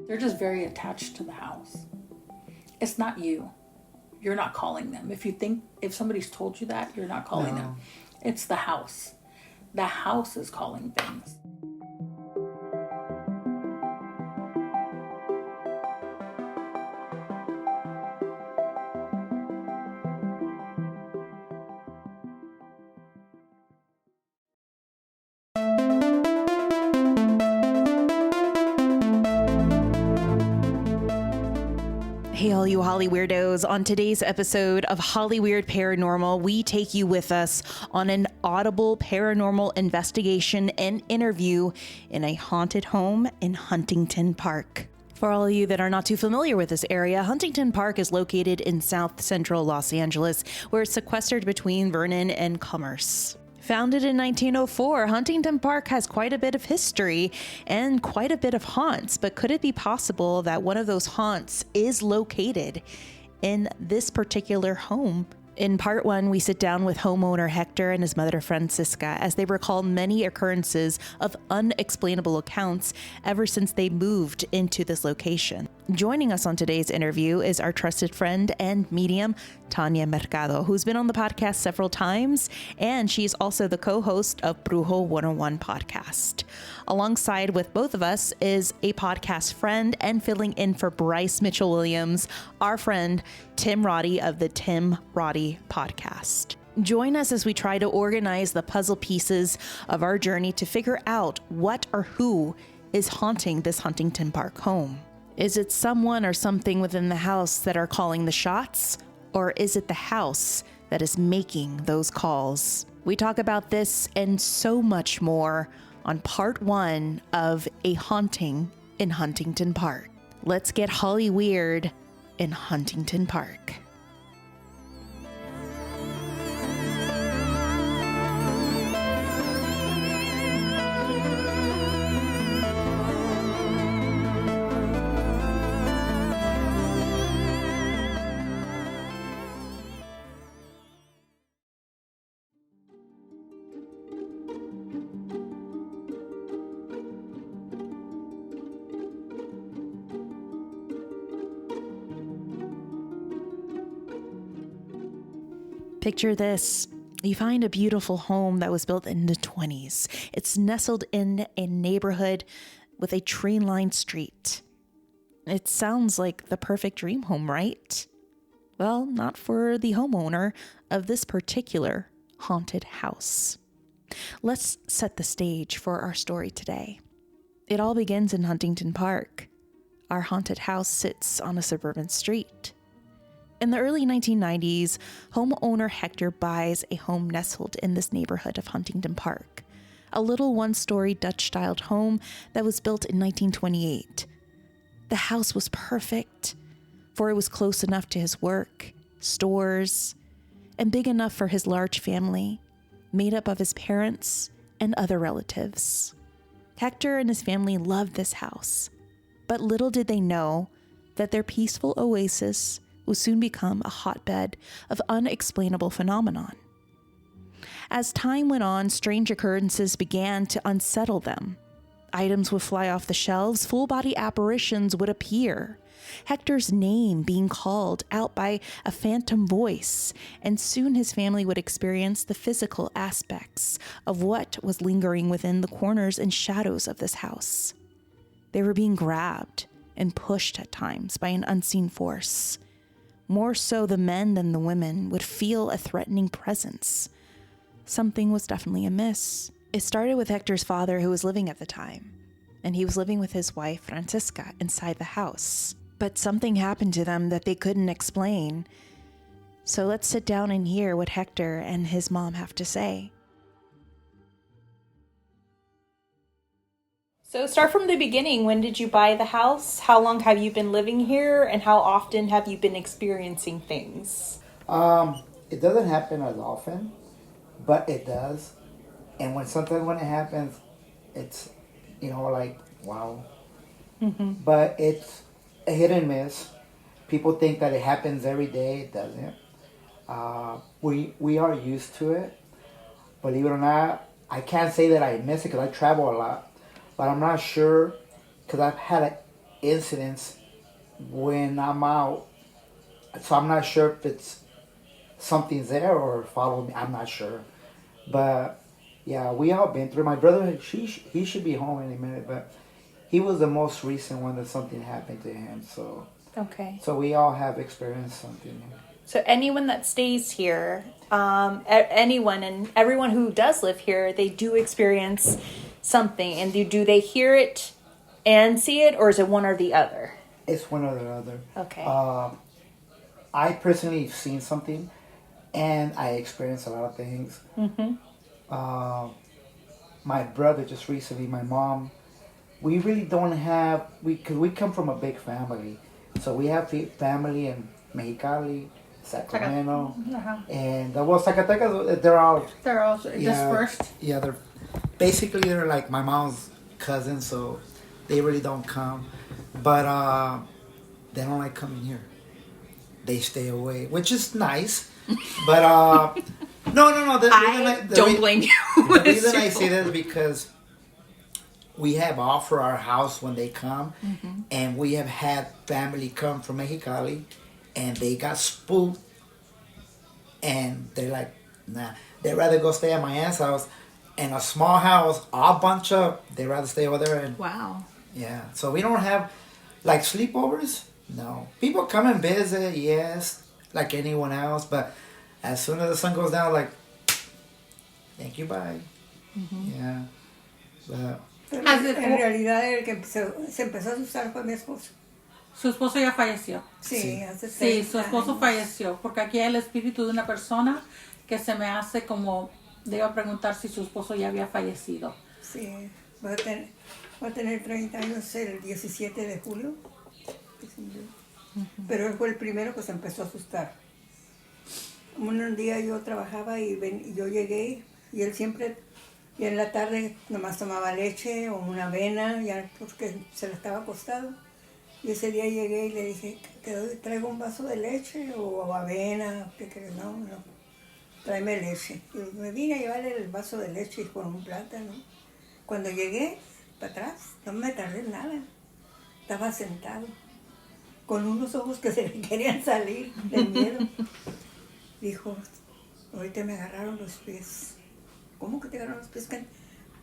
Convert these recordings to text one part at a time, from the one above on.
They're just very attached to the house. It's not you. You're not calling them. If somebody's told you that, you're not calling them. It's the house. The house is calling things. Hey, all you Holly Weirdos. On today's episode of Holly Weird Paranormal, we take you with us on an audible paranormal investigation and interview in a haunted home in Huntington Park. For all of you that are not too familiar with this area, Huntington Park is located in south central Los Angeles, where it's sequestered between Vernon and Commerce. Founded in 1904, Huntington Park has quite a bit of history and quite a bit of haunts, but could it be possible that one of those haunts is located in this particular home? In part one, we sit down with homeowner Hector and his mother Francisca as they recall many occurrences of unexplainable accounts ever since they moved into this location. Joining us on today's interview is our trusted friend and medium, Thanya Mercado, who's been on the podcast several times, and she's also the co-host of Brujo 101 podcast. Alongside with both of us is a podcast friend and filling in for Bryce Mitchell-Williams, our friend Tim Roddy of the Tim Roddy podcast. Join us as we try to organize the puzzle pieces of our journey to figure out what or who is haunting this Huntington Park home. Is it someone or something within the house that are calling the shots? Or is it the house that is making those calls? We talk about this and so much more on part one of A Haunting in Huntington Park. Let's get Holly Weird in Huntington Park. Picture this. You find a beautiful home that was built in the 20s. It's nestled in a neighborhood with a tree-lined street. It sounds like the perfect dream home, right? Well, not for the homeowner of this particular haunted house. Let's set the stage for our story today. It all begins in Huntington Park. Our haunted house sits on a suburban street. In the early 1990s, homeowner Hector buys a home nestled in this neighborhood of Huntington Park, a little one-story Dutch-styled home that was built in 1928. The house was perfect, for it was close enough to his work, stores, and big enough for his large family, made up of his parents and other relatives. Hector and his family loved this house, but little did they know that their peaceful oasis would soon become a hotbed of unexplainable phenomenon. As time went on, strange occurrences began to unsettle them. Items would fly off the shelves, full-body apparitions would appear, Hector's name being called out by a phantom voice, and soon his family would experience the physical aspects of what was lingering within the corners and shadows of this house. They were being grabbed and pushed at times by an unseen force. More so the men than the women would feel a threatening presence. Something was definitely amiss. It started with Hector's father, who was living at the time, and he was living with his wife, Francisca, inside the house. But something happened to them that they couldn't explain. So let's sit down and hear what Hector and his mom have to say. So start from the beginning. When did you buy the house? How long have you been living here? And how often have you been experiencing things? It doesn't happen as often, but it does. And when it happens, it's, like, wow. Mm-hmm. But it's a hit and miss. People think that it happens every day. It doesn't. We are used to it. Believe it or not, I can't say that I miss it because I travel a lot. But I'm not sure, because I've had incidents when I'm out. So I'm not sure if it's something's there or follow me. I'm not sure. But yeah, we all been through. My brother, he should be home any minute, but he was the most recent one that something happened to him. So Okay. so we all have experienced something. So anyone that stays here, anyone and everyone who does live here, they do experience something. And do they hear it and see it, or is it one or the other? It's one or the other. Okay. I personally have seen something, and I experienced a lot of things. Mm-hmm. My brother just recently, my mom, we really don't have, because we come from a big family. So we have family in Mexicali, Sacramento, and Zacatecas, they're all dispersed. Yeah, they're like my mom's cousins, so they really don't come. But they don't like coming here. They stay away, which is nice. But no. I don't blame you. The reason I say that is because we have offered our house when they come, and we have had family come from Mexicali, and they got spooked, and they're like, nah, they'd rather go stay at my aunt's house, in a small house, all bunch up. They'd rather stay over there. And Wow. yeah, so we don't have like sleepovers. No, people come and visit, yes, like anyone else, but as soon as the sun goes down, like, thank you, bye. Yeah, but. En realidad el que se empezó a asustar fue mi esposo. Su esposo ya falleció. Sí, hace Sí, su 30 esposo años. falleció, porque aquí hay el espíritu de una persona que se me hace como, le iba a preguntar si su esposo ya había fallecido. Sí, va a tener 30 años el 17 de julio. Pero él fue el primero que se empezó a asustar. Un día yo trabajaba y yo llegué y él siempre, y en la tarde nomás tomaba leche o una avena, ya porque se le estaba acostado. Y ese día llegué y le dije, ¿traigo un vaso de leche o avena? ¿Qué quieres? No, tráeme leche. Y me vine a llevarle el vaso de leche con un plátano. Cuando llegué para atrás, no me tardé nada. Estaba sentado, con unos ojos que se le querían salir de miedo. Dijo, ahorita me agarraron los pies. ¿Cómo que te agarraron los pies?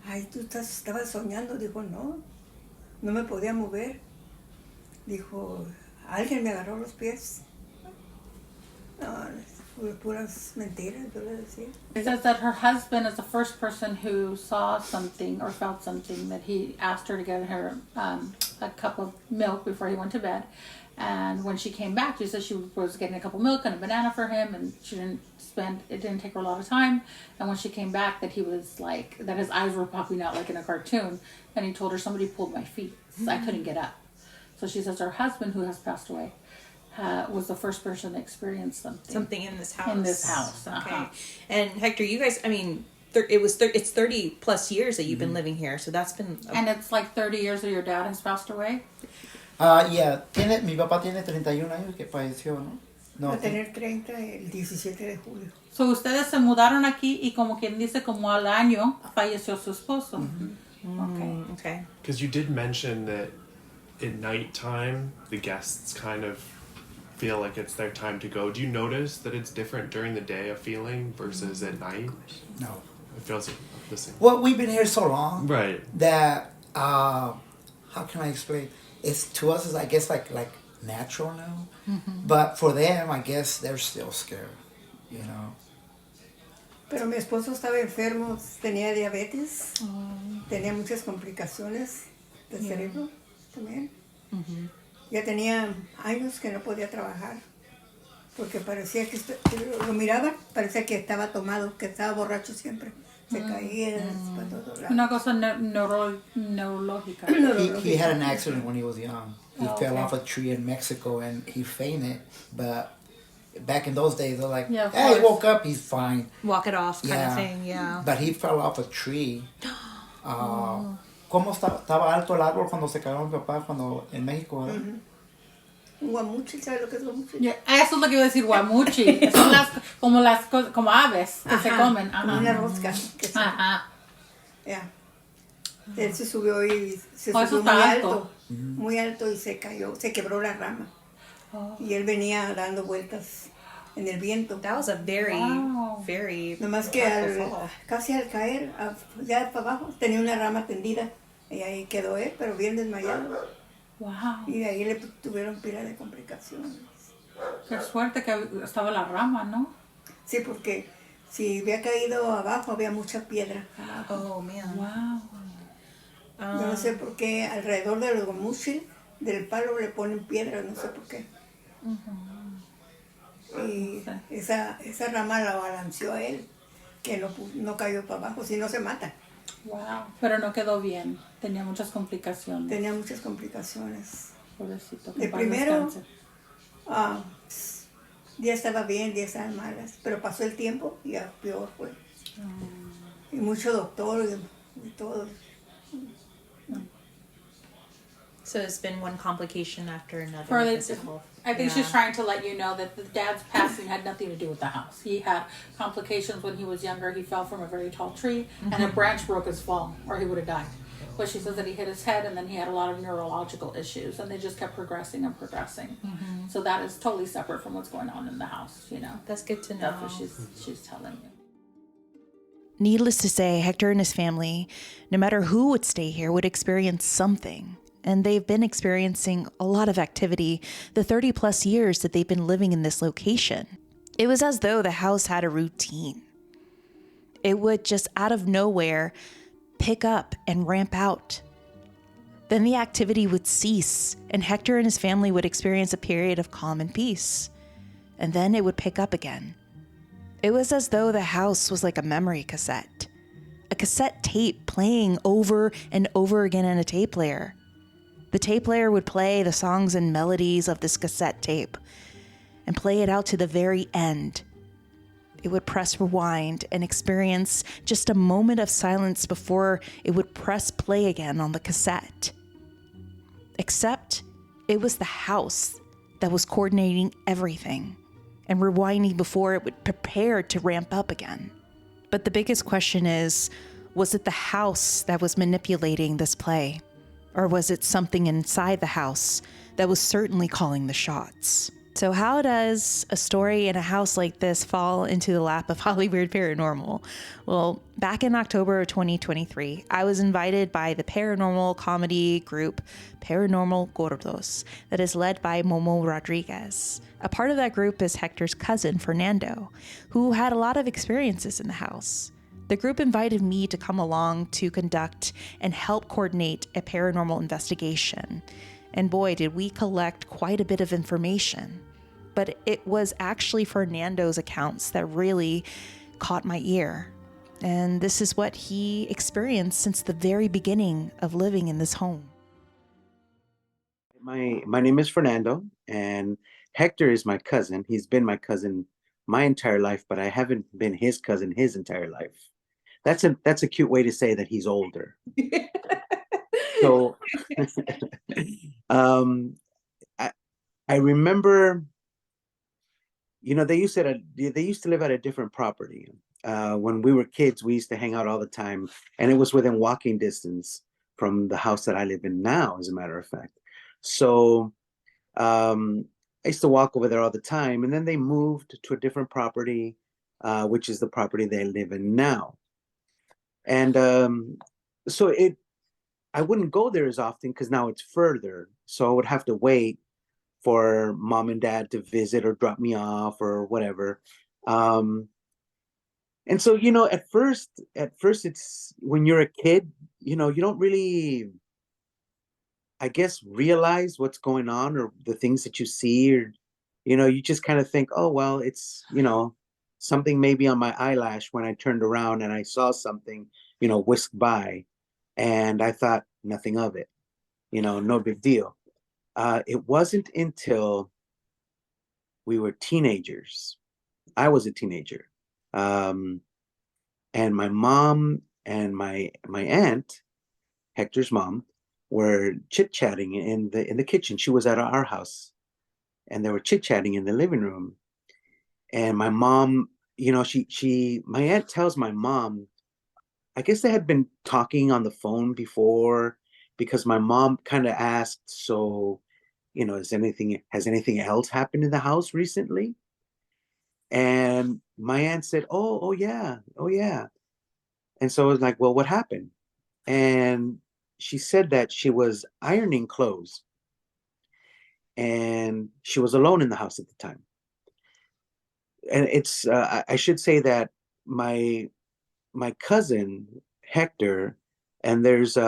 Ay, tú estabas soñando. Dijo, no me podía mover. Dijo, alguien me agarró los pies. No, puras mentiras, yo le decía. It says that her husband is the first person who saw something or felt something, that he asked her to get her a cup of milk before he went to bed. And when she came back, she said she was getting a cup of milk and a banana for him, and it didn't take her a lot of time. And when she came back, that he was like, that his eyes were popping out like in a cartoon. And he told her, somebody pulled my feet. So I couldn't get up. So she says her husband, who has passed away, was the first person to experience Something in this house. In this house. Okay. And Hector, you guys, I mean, it's 30 plus years that you've been living here, so that's been. And it's like 30 years that your dad has passed away. Yeah, mi papá tiene 31 años que falleció, ¿no? Va a tener 30 el 17 de julio. So ustedes se mudaron aquí y como quien dice, como al año falleció su esposo. Okay. Because you did mention that at nighttime, the guests kind of feel like it's their time to go. Do you notice that it's different during the day, a feeling, versus at night? No. It feels the same. Well, we've been here so long. Right. That, how can I explain? It's, to us, I guess, like natural now. But for them, I guess they're still scared, you know. Pero mi esposo estaba enfermo, tenía diabetes, tenía muchas complicaciones del cerebro también. Ya tenía años que no podía trabajar, porque parecía que lo miraba, parecía que estaba tomado, que estaba borracho siempre. Se caía para todos lados. Una cosa neurológica. He had an accident when he was young. He fell off a tree in Mexico and he fainted. But back in those days, they're like, Yeah, of hey, he course. woke up, he's fine. Walk it off kind of thing, yeah. But he fell off a tree. ¿Cómo estaba alto el árbol cuando se cayó mi papá en México? ¿Verdad? Un guamuchi, ¿sabes lo que es guamuchi? Eso es lo que iba a decir, guamuchi. Son como aves que se comen. Como una rosca. Ajá. Ya. Él se subió y se Oh, eso subió está alto. muy alto y se cayó, se quebró la rama. Y él venía dando vueltas en el viento. That was a very, Wow. very. Nomás que casi al caer, ya para abajo, tenía una rama tendida. Y ahí quedó él, pero bien desmayado. Wow. Y de ahí le tuvieron pila de complicaciones. Qué suerte que estaba la rama, ¿no? Sí, porque si había caído abajo, había mucha piedra abajo. Oh man. Wow. Yo no sé por qué alrededor del gomushil, del palo, le ponen piedra, no sé por qué. Y esa rama la balanceó a él, que no cayó para abajo, si no se mata. Wow. Pero no quedó bien. Tenía muchas complicaciones. Tenía muchas complicaciones. Pobrecito. De paz primero, descanse. día estaba bien, día estaban malas, pero pasó el tiempo y ya peor fue. Y mucho doctor y todo. So it's been one complication after another. For with the, his health. I think Yeah. she's trying to let you know that the dad's passing had nothing to do with the house. He had complications when he was younger. He fell from a very tall tree, and a branch broke his fall, or he would have died. But she says that he hit his head, and then he had a lot of neurological issues, and they just kept progressing and progressing. So that is totally separate from what's going on in the house. You know, That's good to know. that's what she's telling you. Needless to say, Hector and his family, no matter who would stay here, would experience something. And they've been experiencing a lot of activity the 30 plus years that they've been living in this location. It was as though the house had a routine. It would just out of nowhere pick up and ramp out. Then the activity would cease, and Hector and his family would experience a period of calm and peace. And then it would pick up again. It was as though the house was like a memory cassette, a cassette tape playing over and over again in a tape player. The tape player would play the songs and melodies of this cassette tape and play it out to the very end. It would press rewind and experience just a moment of silence before it would press play again on the cassette. Except it was the house that was coordinating everything and rewinding before it would prepare to ramp up again. But the biggest question is, was it the house that was manipulating this play? Or was it something inside the house that was certainly calling the shots? So how does a story in a house like this fall into the lap of Hollywood Paranormal? Well, back in October of 2023, I was invited by the paranormal comedy group Paranormal Gordos that is led by Momo Rodriguez. A part of that group is Hector's cousin, Fernando, who had a lot of experiences in the house. The group invited me to come along to conduct and help coordinate a paranormal investigation. And boy, did we collect quite a bit of information. But it was actually Fernando's accounts that really caught my ear. And this is what he experienced since the very beginning of living in this home. My name is Fernando, and Hector is my cousin. He's been my cousin my entire life, but I haven't been his cousin his entire life. That's a cute way to say that he's older. So I remember, they used to live at a different property. When we were kids, we used to hang out all the time, and it was within walking distance from the house that I live in now, as a matter of fact. So I used to walk over there all the time, and then they moved to a different property, which is the property they live in now. And so I wouldn't go there as often because now it's further. So I would have to wait for mom and dad to visit or drop me off or whatever. And so, at first it's when you're a kid, you don't really, I guess, realize what's going on or the things that you see, or, you just kind of think, oh, well, it's, something maybe on my eyelash when I turned around and I saw something, whisked by, and I thought nothing of it, no big deal. It wasn't until we were teenagers. I was a teenager. And my mom and my aunt, Hector's mom, were chit-chatting in the kitchen. She was at our house, and they were chit-chatting in the living room. And my mom, my aunt tells my mom I guess they had been talking on the phone before, because my mom kind of asked, so, has anything else happened in the house recently? And my aunt said, oh yeah, oh yeah. And so I was like, well, what happened? And she said that she was ironing clothes and she was alone in the house at the time. And I should say that my cousin Hector, and there's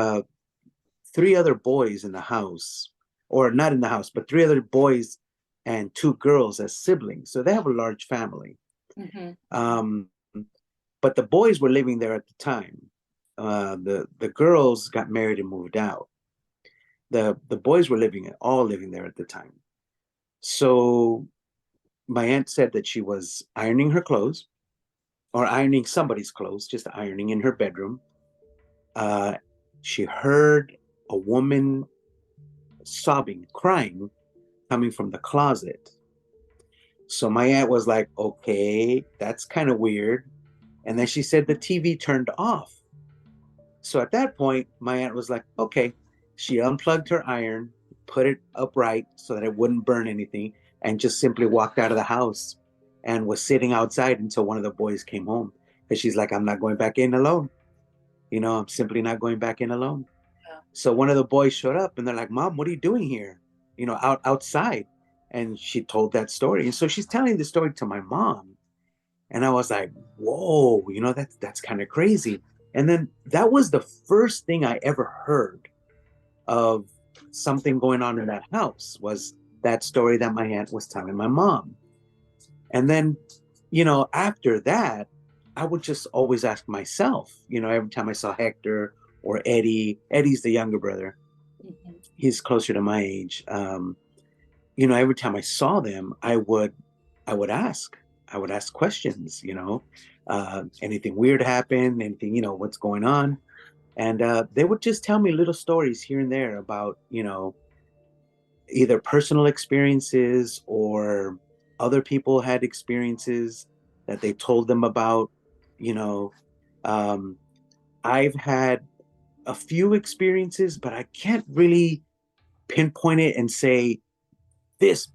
three other boys in the house, or not in the house, but three other boys and two girls as siblings. So they have a large family. Mm-hmm. But the boys were living there at the time. The girls got married and moved out. The boys were all living there at the time. So my aunt said that she was ironing her clothes, or ironing somebody's clothes, just ironing in her bedroom. She heard a woman sobbing, crying, coming from the closet. So my aunt was like, okay, that's kind of weird. And then she said the TV turned off. So at that point, my aunt was like, okay. She unplugged her iron, put it upright so that it wouldn't burn anything, and just simply walked out of the house and was sitting outside until one of the boys came home. Because she's like, I'm not going back in alone. I'm simply not going back in alone. Yeah. So one of the boys showed up and they're like, Mom, what are you doing here? Outside. And she told that story. And so she's telling the story to my mom. And I was like, whoa, that's kind of crazy. And then that was the first thing I ever heard of something going on in that house, was that story that my aunt was telling my mom. And then, after that, I would just always ask myself, every time I saw Hector or Eddie's the younger brother. Mm-hmm. He's closer to my age. Every time I saw them, I would ask questions, anything weird happen, anything, what's going on. And they would just tell me little stories here and there about, either personal experiences or other people had experiences that they told them about. You know, um, I've had a few experiences, but I can't really pinpoint it and say this,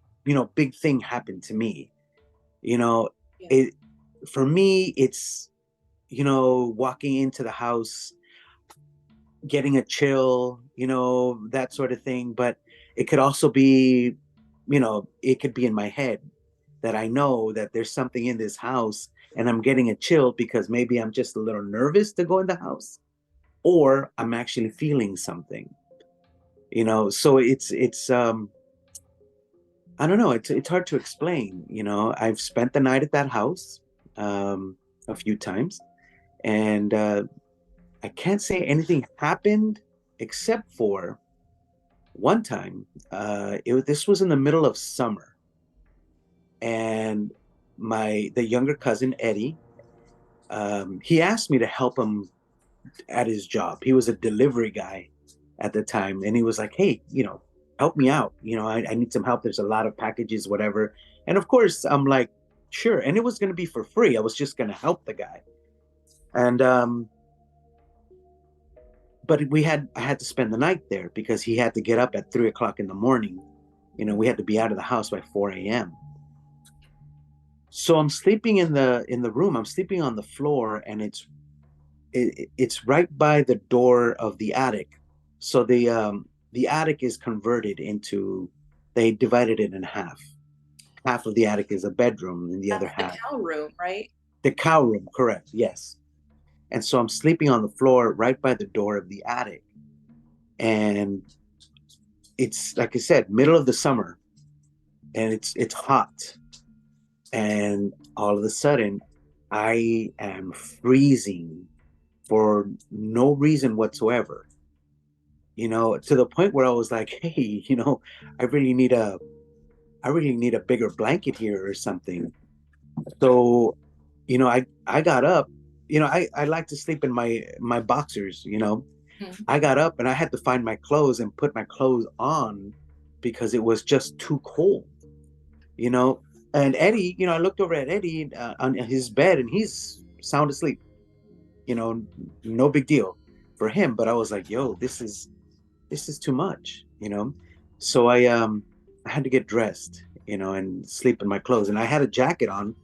big thing happened to me. Yeah. It for me, it's walking into the house, getting a chill, that sort of thing. But it could also be, it could be in my head that I know that there's something in this house and I'm getting a chill because maybe I'm just a little nervous to go in the house, or I'm actually feeling something, so it's I don't know, it's hard to explain. I've spent the night at that house a few times, and I can't say anything happened except for one time. This was in the middle of summer, and the younger cousin Eddie, he asked me to help him at his job. He was a delivery guy at the time, and he was like, "Hey, help me out. I need some help. There's a lot of packages, whatever." And of course, I'm like, "Sure." And it was going to be for free. I was just going to help the guy, and but I had to spend the night there because he had to get up at 3 o'clock in the morning. We had to be out of the house by 4 a.m. So I'm sleeping in the room. I'm sleeping on the floor, and it's right by the door of the attic. So the attic is converted into, they divided it in half. Half of the attic is a bedroom, and the other That's the half. cow room, right? The cow room, correct? Yes. And so I'm sleeping on the floor right by the door of the attic, and it's, like I said, middle of the summer, and it's hot, and all of a sudden I am freezing for no reason whatsoever, to the point where I was like, hey, I really need a bigger blanket here or something. So, I got up. I like to sleep in my boxers. Mm-hmm. I got up and I had to find my clothes and put my clothes on because it was just too cold. you know. And Eddie, I looked over at Eddie on his bed, and he's sound asleep. you know, no big deal for him. But I was like, yo, this is too much, you know. So I had to get dressed, you know, and sleep in my clothes. And I had a jacket on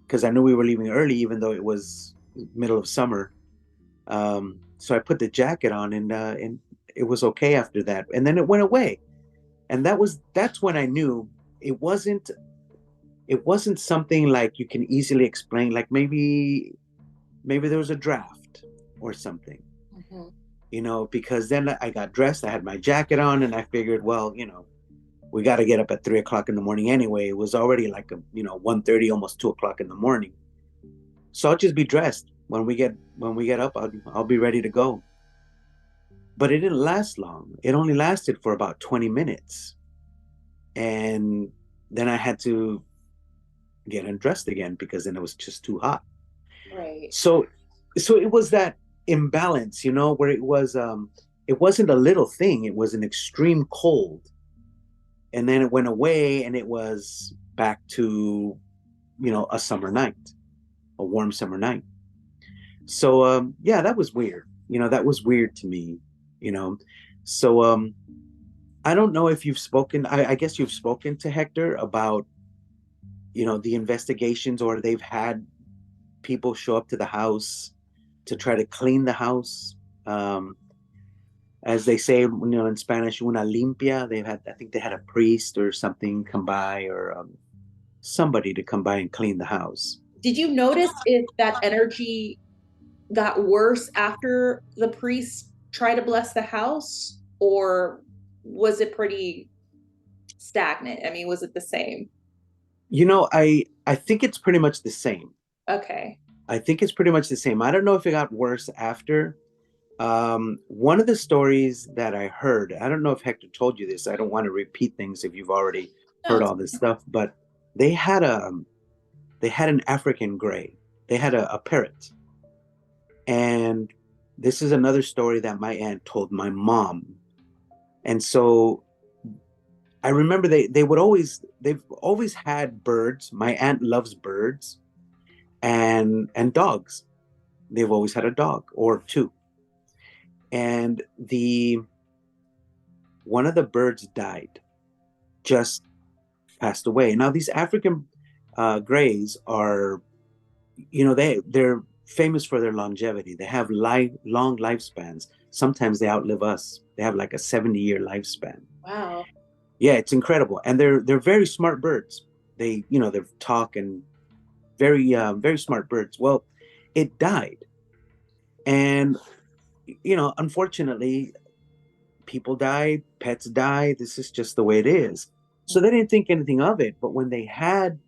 because I knew we were leaving early, even though it was middle of summer. So I put the jacket on, and it was okay after that. And then it went away. And that's when I knew it wasn't something like you can easily explain, like maybe there was a draft or something, you know, because then I got dressed, I had my jacket on, and I figured, well, you know, we got to get up at 3 o'clock in the morning anyway. It was already like 1:30, almost 2 o'clock in the morning. So I'll just be dressed when we get up. I'll be ready to go. But it didn't last long. It only lasted for about 20 minutes. And then I had to get undressed again because then it was just too hot. Right. So it was that imbalance, you know, where it wasn't a little thing, it was an extreme cold. And then it went away and it was back to, you know, a summer night, a warm summer night. So yeah, that was weird. You know, that was weird to me, you know. So I don't know if you've spoken, I guess you've spoken to Hector about, you know, the investigations, or they've had people show up to the house to try to clean the house. As they say, you know, in Spanish, una limpia. I think they had a priest or something come by, or somebody to come by and clean the house. Did you notice if that energy got worse after the priest tried to bless the house, or was it pretty stagnant? I mean, was it the same? You know, I think it's pretty much the same. Okay. I think it's pretty much the same. I don't know if it got worse after. One of the stories that I heard, I don't know if Hector told you this. I don't want to repeat things if you've already heard all this stuff, but they had an African gray. They had a parrot. And this is another story that my aunt told my mom. And so I remember they've always had birds. My aunt loves birds and dogs. They've always had a dog or two. And one of the birds died, just passed away. Now these African grays are, you know, they're famous for their longevity. They have long lifespans. Sometimes they outlive us. They have like a 70-year lifespan. Wow. Yeah, it's incredible. And they're very smart birds. They, you know, they talk, and very smart birds. Well, it died. And, you know, unfortunately, people die, pets die. This is just the way it is. So they didn't think anything of it. But when they had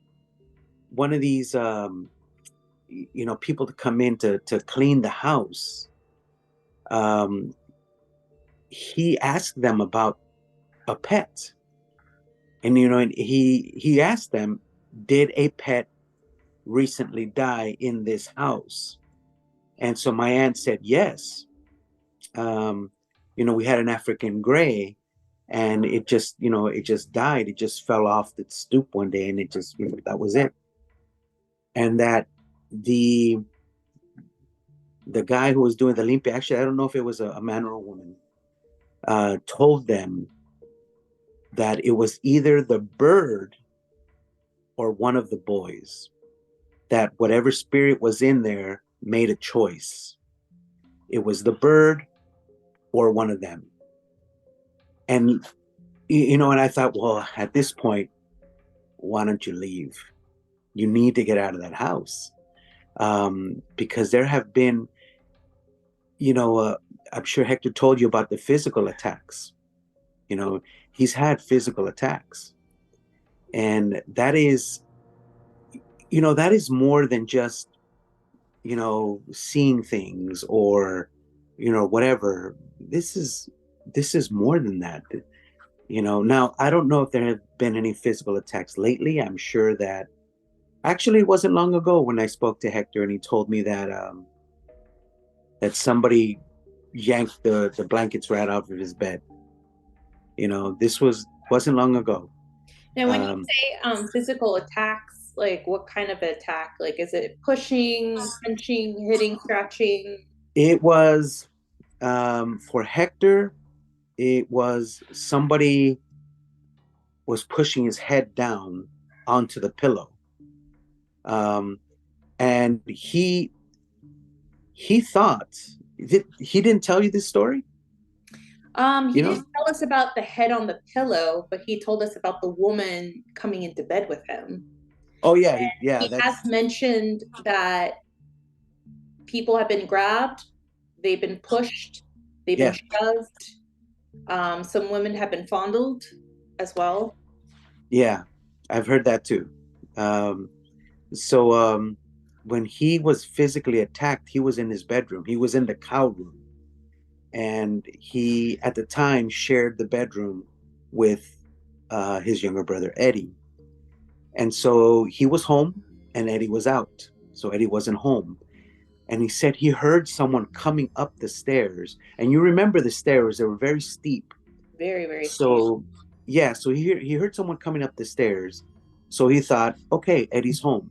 one of these, you know, people to come in to clean the house, he asked them about a pet. And, you know, and he asked them, did a pet recently die in this house? And so my aunt said yes. You know, we had an African gray, and it just died. It just fell off the stoop one day, and it just, you know, that was it. And that the guy who was doing the limpia, actually, I don't know if it was a man or a woman, told them that it was either the bird or one of the boys, that whatever spirit was in there made a choice. It was the bird or one of them. And, you know, and I thought, well, at this point, why don't you leave? You need to get out of that house. Because there have been, you know, I'm sure Hector told you about the physical attacks. You know, he's had physical attacks. And that is, you know, that is more than just, you know, seeing things or, you know, whatever. This is more than that. You know, now I don't know if there have been any physical attacks lately. I'm sure that actually it wasn't long ago when I spoke to Hector, and he told me that that somebody yanked the blankets right out of his bed. You know, this wasn't long ago. Now, when you say physical attacks, Like what kind of attack? Like is it pushing, punching, hitting, scratching? It was for Hector, it was somebody was pushing his head down onto the pillow. And he thought he didn't tell you this story? He didn't tell us about the head on the pillow, but he told us about the woman coming into bed with him. Oh yeah, He has mentioned that people have been grabbed, they've been pushed, they've been shoved. Some women have been fondled as well. Yeah, I've heard that too. So when he was physically attacked, he was in his bedroom. He was in the cow room. And he, at the time, shared the bedroom with his younger brother, Eddie. And so he was home and Eddie was out. So Eddie wasn't home. And he said he heard someone coming up the stairs. And you remember the stairs, they were very steep. Very, very steep. Yeah, so he heard someone coming up the stairs. So he thought, okay, Eddie's home.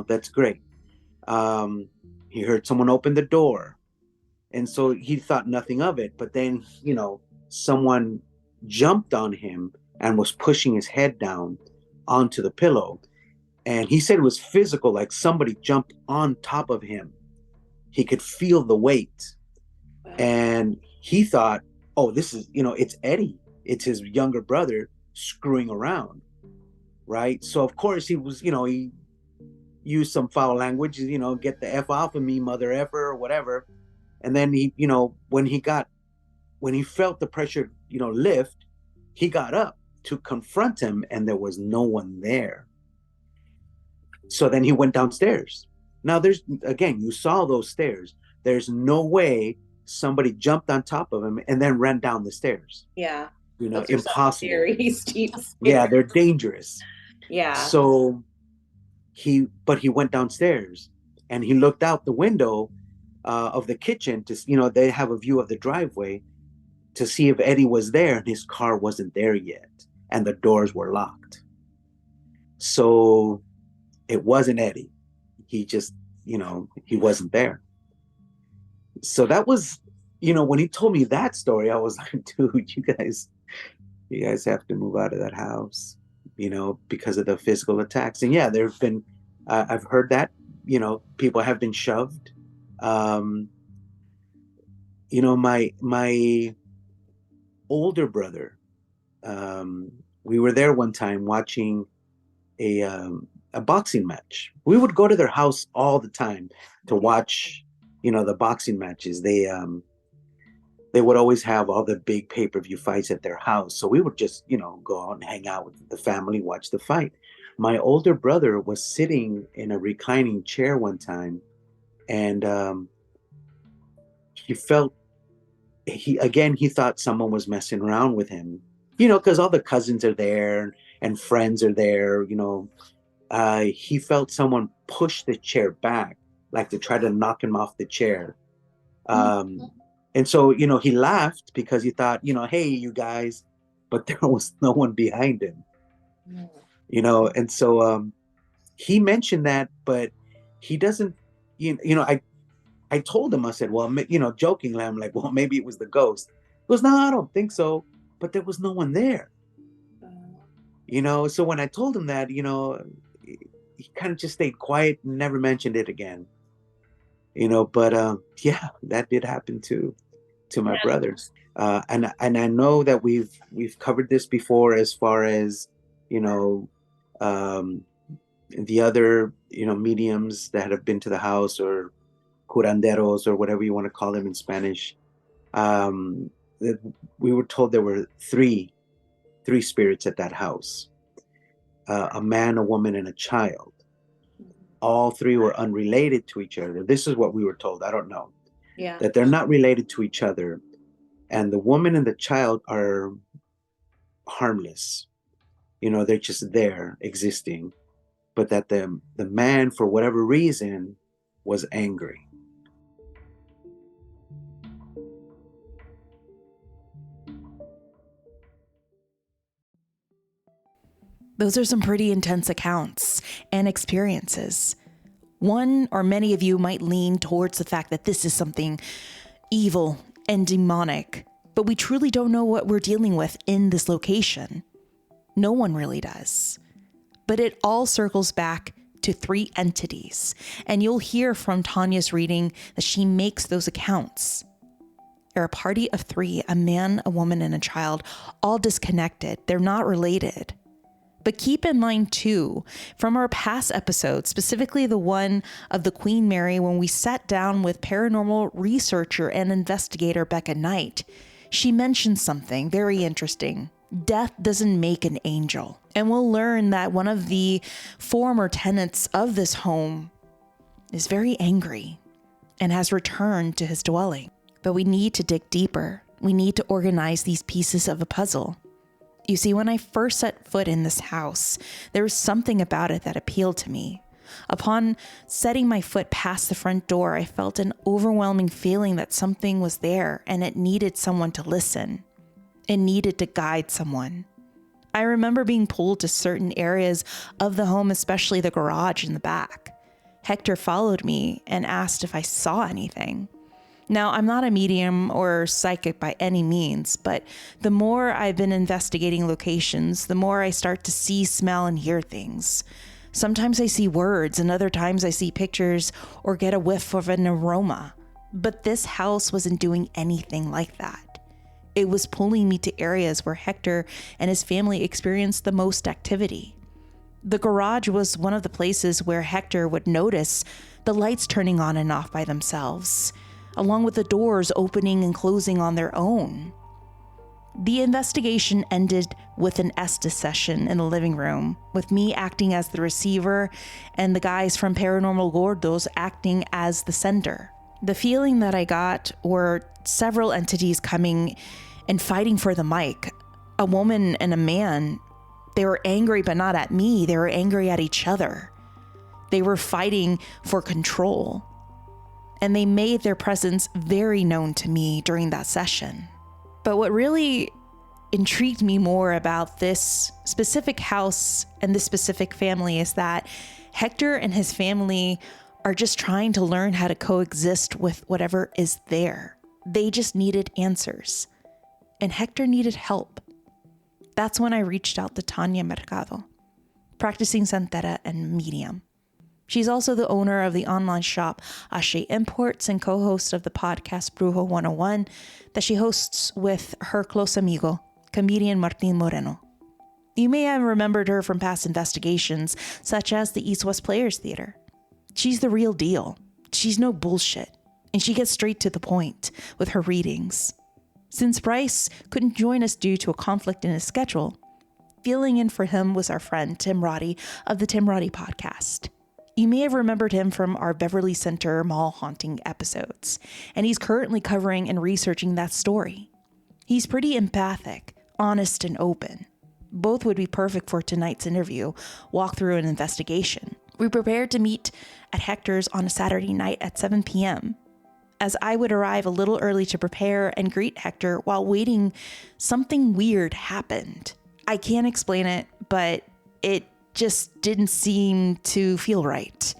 That's great. He heard someone open the door. And so he thought nothing of it. But then, someone jumped on him and was pushing his head down onto the pillow. And he said it was physical, like somebody jumped on top of him. He could feel the weight. Wow. And he thought, oh, this is, it's Eddie. It's his younger brother screwing around. Right. So, of course, he was, he used some foul language, get the F off of me, mother effer, or whatever. And then he, when he felt the pressure, lift, he got up to confront him and there was no one there. So then he went downstairs. Now you saw those stairs. There's no way somebody jumped on top of him and then ran down the stairs. Yeah. Impossible. Very steep stairs. Yeah, they're dangerous. Yeah. So he went downstairs and he looked out the window of the kitchen to, they have a view of the driveway to see if Eddie was there, and his car wasn't there yet and the doors were locked. So it wasn't Eddie. He just, he wasn't there. So that was, when he told me that story, I was like, dude, you guys have to move out of that house, because of the physical attacks. And yeah, there've been, I've heard that, people have been shoved. My older brother, we were there one time watching a boxing match. We would go to their house all the time to watch, the boxing matches. They would always have all the big pay-per-view fights at their house. So we would just, go out and hang out with the family, watch the fight. My older brother was sitting in a reclining chair one time, and he thought someone was messing around with him, because all the cousins are there and friends are there, he felt someone push the chair back, like to try to knock him off the chair. And so, he laughed because he thought, hey, you guys, but there was no one behind him, and so he mentioned that, but he doesn't, I told him, I said, well, jokingly, I'm like, well, maybe it was the ghost. He goes, no, I don't think so. But there was no one there. So when I told him that, he kind of just stayed quiet and never mentioned it again. But yeah, that did happen to my brothers. And I know that we've covered this before as far as, the other, mediums that have been to the house, or curanderos, or whatever you want to call them in Spanish. We were told there were three spirits at that house, a man, a woman, and a child. All three were unrelated to each other. This is what we were told. I don't know. Yeah. That they're not related to each other. And the woman and the child are harmless. They're just there existing. But that the man, for whatever reason, was angry. Those are some pretty intense accounts and experiences. One or many of you might lean towards the fact that this is something evil and demonic, but we truly don't know what we're dealing with in this location. No one really does. But it all circles back to 3 entities, and you'll hear from Thanya's reading that she makes those accounts. They're a party of 3, a man, a woman, and a child, all disconnected. They're not related. But keep in mind, too, from our past episodes, specifically the one of the Queen Mary, when we sat down with paranormal researcher and investigator Becca Knight, she mentioned something very interesting. Death doesn't make an angel. And we'll learn that one of the former tenants of this home is very angry and has returned to his dwelling. But we need to dig deeper. We need to organize these pieces of a puzzle. You see, when I first set foot in this house, there was something about it that appealed to me. Upon setting my foot past the front door, I felt an overwhelming feeling that something was there and it needed someone to listen. It needed to guide someone. I remember being pulled to certain areas of the home, especially the garage in the back. Hector followed me and asked if I saw anything. Now, I'm not a medium or psychic by any means, but the more I've been investigating locations, the more I start to see, smell, and hear things. Sometimes I see words, and other times I see pictures or get a whiff of an aroma. But this house wasn't doing anything like that. It was pulling me to areas where Hector and his family experienced the most activity. The garage was one of the places where Hector would notice the lights turning on and off by themselves, along with the doors opening and closing on their own. The investigation ended with an Estes session in the living room, with me acting as the receiver and the guys from Paranormal Gordos acting as the sender. The feeling that I got were several entities coming and fighting for the mic. A woman and a man. They were angry, but not at me. They were angry at each other. They were fighting for control. And they made their presence very known to me during that session. But what really intrigued me more about this specific house and this specific family is that Hector and his family are just trying to learn how to coexist with whatever is there. They just needed answers. And Hector needed help. That's when I reached out to Thanya Mercado, practicing santera and medium. She's also the owner of the online shop Ashe Imports and co-host of the podcast Brujo 101 that she hosts with her close amigo, comedian Martin Moreno. You may have remembered her from past investigations, such as the East West Players Theater. She's the real deal. She's no bullshit, and she gets straight to the point with her readings. Since Bryce couldn't join us due to a conflict in his schedule, filling in for him was our friend Tim Roddy of the Tim Roddy podcast. You may have remembered him from our Beverly Center mall haunting episodes, and he's currently covering and researching that story. He's pretty empathic, honest, and open. Both would be perfect for tonight's interview, walkthrough, and investigation. We prepared to meet at Hector's on a Saturday night at 7 p.m. As I would arrive a little early to prepare and greet Hector while waiting, something weird happened. I can't explain it, but it just didn't seem to feel right.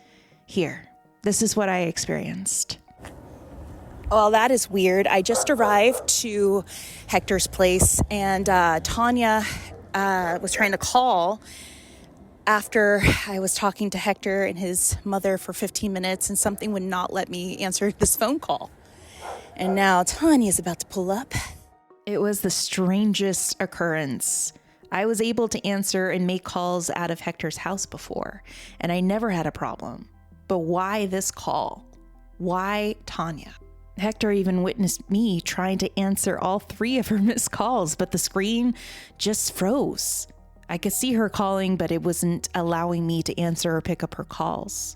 Here, this is what I experienced. Well, that is weird. I just arrived to Hector's place, and Thanya was trying to call after I was talking to Hector and his mother for 15 minutes, and something would not let me answer this phone call. And now Tanya's about to pull up. It was the strangest occurrence. I was able to answer and make calls out of Hector's house before, and I never had a problem. But why this call? Why Thanya? Hector even witnessed me trying to answer all 3 of her missed calls, but the screen just froze. I could see her calling, but it wasn't allowing me to answer or pick up her calls.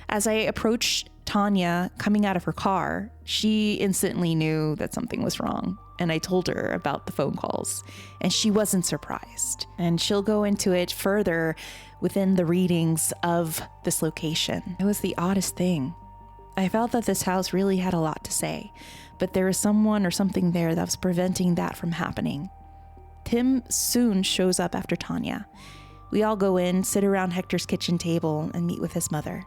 As I approached Thanya coming out of her car, she instantly knew that something was wrong. And I told her about the phone calls, and she wasn't surprised. And she'll go into it further within the readings of this location. It was the oddest thing. I felt that this house really had a lot to say, but there was someone or something there that was preventing that from happening. Tim soon shows up after Thanya. We all go in, sit around Hector's kitchen table, and meet with his mother.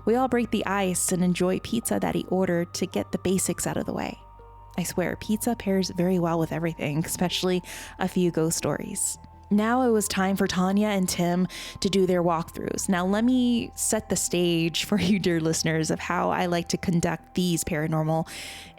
We all break the ice and enjoy pizza that he ordered to get the basics out of the way. I swear, pizza pairs very well with everything, especially a few ghost stories. Now it was time for Thanya and Tim to do their walkthroughs. Now let me set the stage for you, dear listeners, of how I like to conduct these paranormal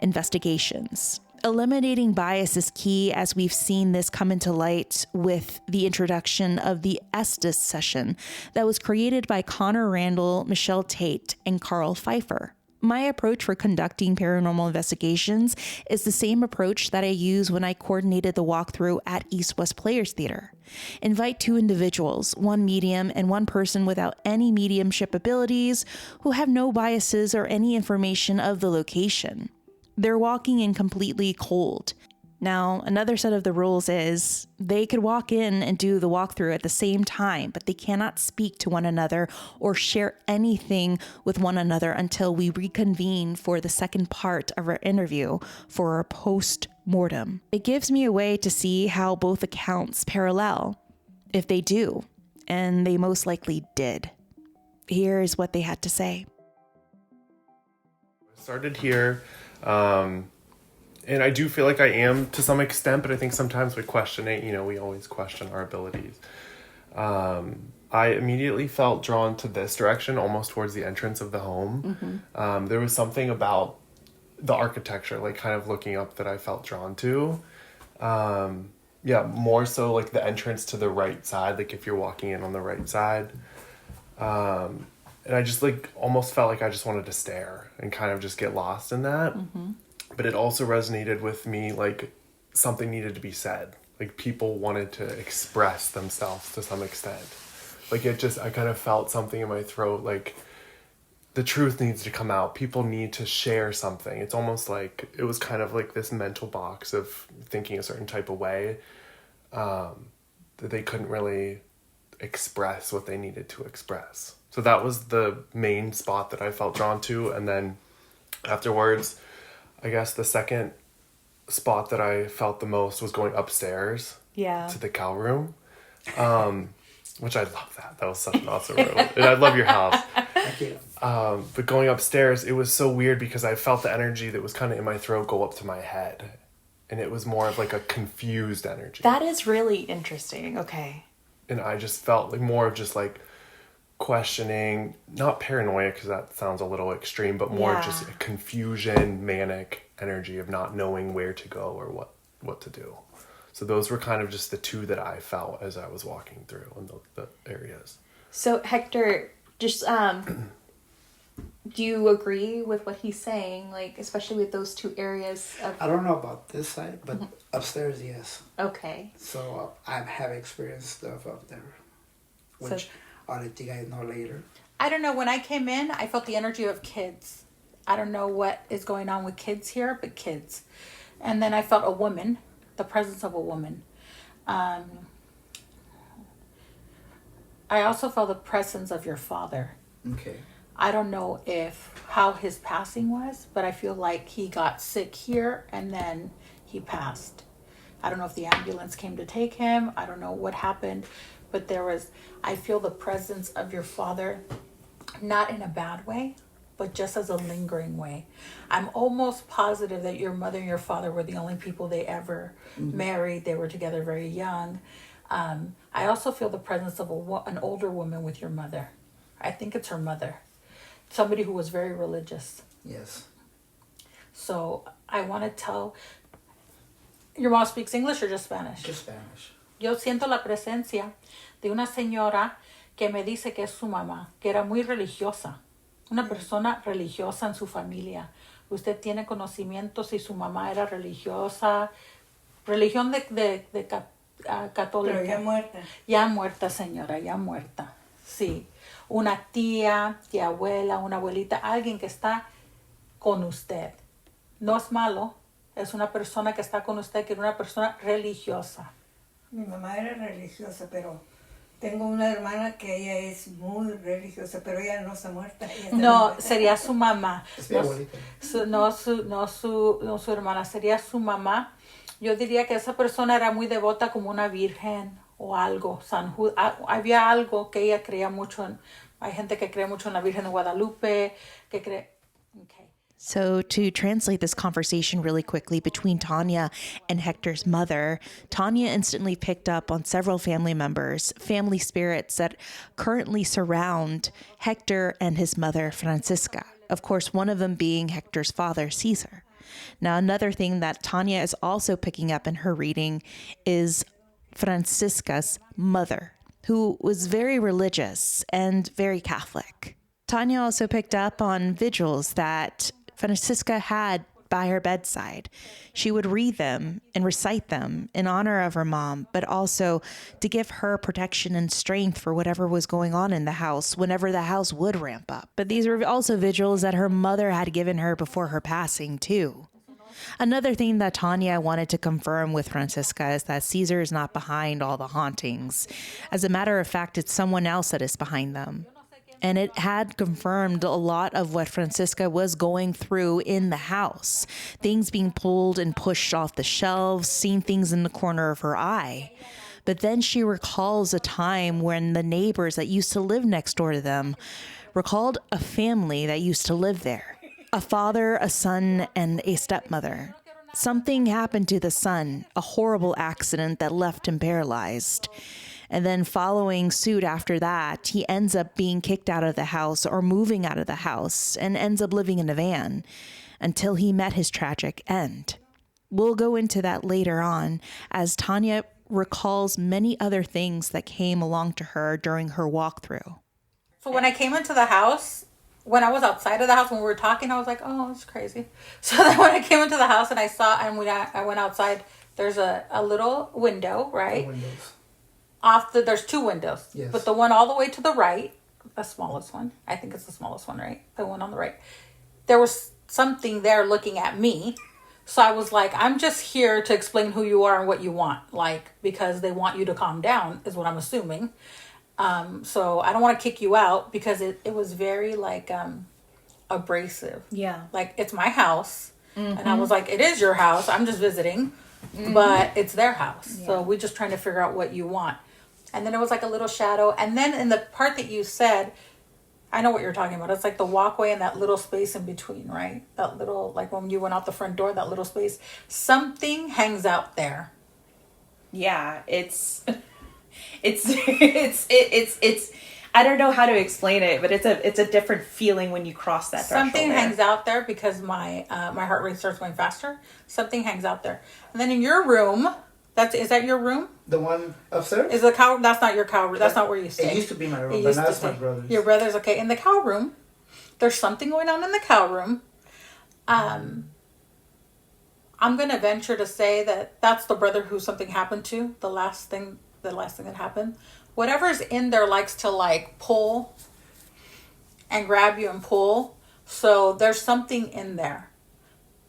investigations. Eliminating bias is key, as we've seen this come into light with the introduction of the Estes session that was created by Connor Randall, Michelle Tate, and Carl Pfeiffer. My approach for conducting paranormal investigations is the same approach that I use when I coordinated the walkthrough at East West Players Theater. Invite 2 individuals, one medium and one person without any mediumship abilities, who have no biases or any information of the location. They're walking in completely cold. Now, another set of the rules is they could walk in and do the walkthrough at the same time, but they cannot speak to one another or share anything with one another until we reconvene for the second part of our interview for our post-mortem. It gives me a way to see how both accounts parallel, if they do, and they most likely did. Here is what they had to say. I started here, and I do feel like I am to some extent, but I think sometimes we question it. We always question our abilities. I immediately felt drawn to this direction, almost towards the entrance of the home. Mm-hmm. There was something about the architecture, like kind of looking up, that I felt drawn to. More so like the entrance to the right side, like if you're walking in on the right side. And I just like almost felt like I just wanted to stare and kind of just get lost in that. Mm-hmm. But it also resonated with me, like something needed to be said. Like people wanted to express themselves to some extent. Like I kind of felt something in my throat, like the truth needs to come out. People need to share something. It's almost like it was kind of like this mental box of thinking a certain type of way, that they couldn't really express what they needed to express. So that was the main spot that I felt drawn to. And then afterwards, I guess the second spot that I felt the most was going upstairs to the cow room, which I love that. That was such an awesome room. And I love your house. Thank you. But going upstairs, it was so weird because I felt the energy that was kind of in my throat go up to my head. And it was more of like a confused energy. That is really interesting. Okay. And I just felt like more of just like questioning, not paranoia because that sounds a little extreme, but more just a confusion, manic energy of not knowing where to go or what to do. So those were kind of just the 2 that I felt as I was walking through in the areas. So Hector, just do you agree with what he's saying, like especially with those 2 areas of... I don't know about this side, but upstairs, yes. Okay. So I have experienced stuff up there, which I'll let you guys know later. I don't know. When I came in, I felt the energy of kids. I don't know what is going on with kids here, but kids. And then I felt a woman, the presence of a woman. I also felt the presence of your father. Okay. I don't know how his passing was, but I feel like he got sick here and then he passed. I don't know if the ambulance came to take him. I don't know what happened, but I feel the presence of your father, not in a bad way, but just as a lingering way. I'm almost positive that your mother and your father were the only people they ever married. They were together very young. I also feel the presence of an older woman with your mother. I think it's her mother. Somebody who was very religious. Yes. So I want to tell... Your mom speaks English or just Spanish? Just Spanish. Yo siento la presencia de una señora que me dice que es su mamá, que era muy religiosa. Una persona religiosa en su familia. Usted tiene conocimiento si su mamá era religiosa. Religión de católica. Pero ya muerta. Ya muerta, señora, ya muerta. Sí. Una tía abuela, una abuelita, alguien que está con usted. No es malo, es una persona que está con usted, que es una persona religiosa. Mi mamá era religiosa, pero tengo una hermana que ella es muy religiosa, pero ella no está muerta. No, sería su mamá. Es mi abuelita. No su hermana, sería su mamá. Yo diría que esa persona era muy devota como una virgen o algo. Había algo que ella creía mucho en. Hay gente que cree mucho en la Virgen de Guadalupe, que cree. Okay. So to translate this conversation really quickly between Thanya and Hector's mother, Thanya instantly picked up on several family members, family spirits that currently surround Hector and his mother, Francisca. Of course, one of them being Hector's father, Caesar. Now, another thing that Thanya is also picking up in her reading is Francisca's mother, who was very religious and very Catholic. Thanya also picked up on vigils that Francisca had by her bedside. She would read them and recite them in honor of her mom, but also to give her protection and strength for whatever was going on in the house whenever the house would ramp up. But these were also vigils that her mother had given her before her passing, too. Another thing that Thanya wanted to confirm with Francisca is that Caesar is not behind all the hauntings. As a matter of fact, it's someone else that is behind them. And it had confirmed a lot of what Francisca was going through in the house. Things being pulled and pushed off the shelves, seeing things in the corner of her eye. But then she recalls a time when the neighbors that used to live next door to them recalled a family that used to live there. A father, a son, and a stepmother. Something happened to the son, a horrible accident that left him paralyzed. And then following suit after that, he ends up being kicked out of the house or moving out of the house and ends up living in a van until he met his tragic end. We'll go into that later on as Thanya recalls many other things that came along to her during her walkthrough. So when I came into the house, when I was outside of the house, when we were talking, I was like, oh, that's crazy. So then when I came into the house and I saw, and when I went outside, there's a little window, right? Windows. There's two windows. Yes. But the one all the way to the right, the smallest one, I think it's the smallest one, right? The one on the right. There was something there looking at me. So I was like, I'm just here to explain who you are and what you want. Like, because they want you to calm down is what I'm assuming. So I don't want to kick you out because it was very like abrasive. Yeah. Like, it's my house. Mm-hmm. And I was like, it is your house. I'm just visiting. Mm-hmm. But it's their house. Yeah. So we're just trying to figure out what you want. And then it was like a little shadow. And then in the part that you said, I know what you're talking about. It's like the walkway and that little space in between, right? That little, like when you went out the front door, that little space. Something hangs out there. Yeah, it's I don't know how to explain it, but it's a different feeling when you cross that threshold. Something hangs out there because my heart rate starts going faster. Something hangs out there. And then in your room, is that your room? The one upstairs? Is the cow? That's not your cow room. That's not where you stay. It used to be my room, but now it's my brother's. Your brother's, okay. In the cow room, there's something going on in the cow room. I'm going to venture to say that that's the brother who something happened to. The last thing that happened. Whatever's in there likes to like pull and grab you and pull. So there's something in there.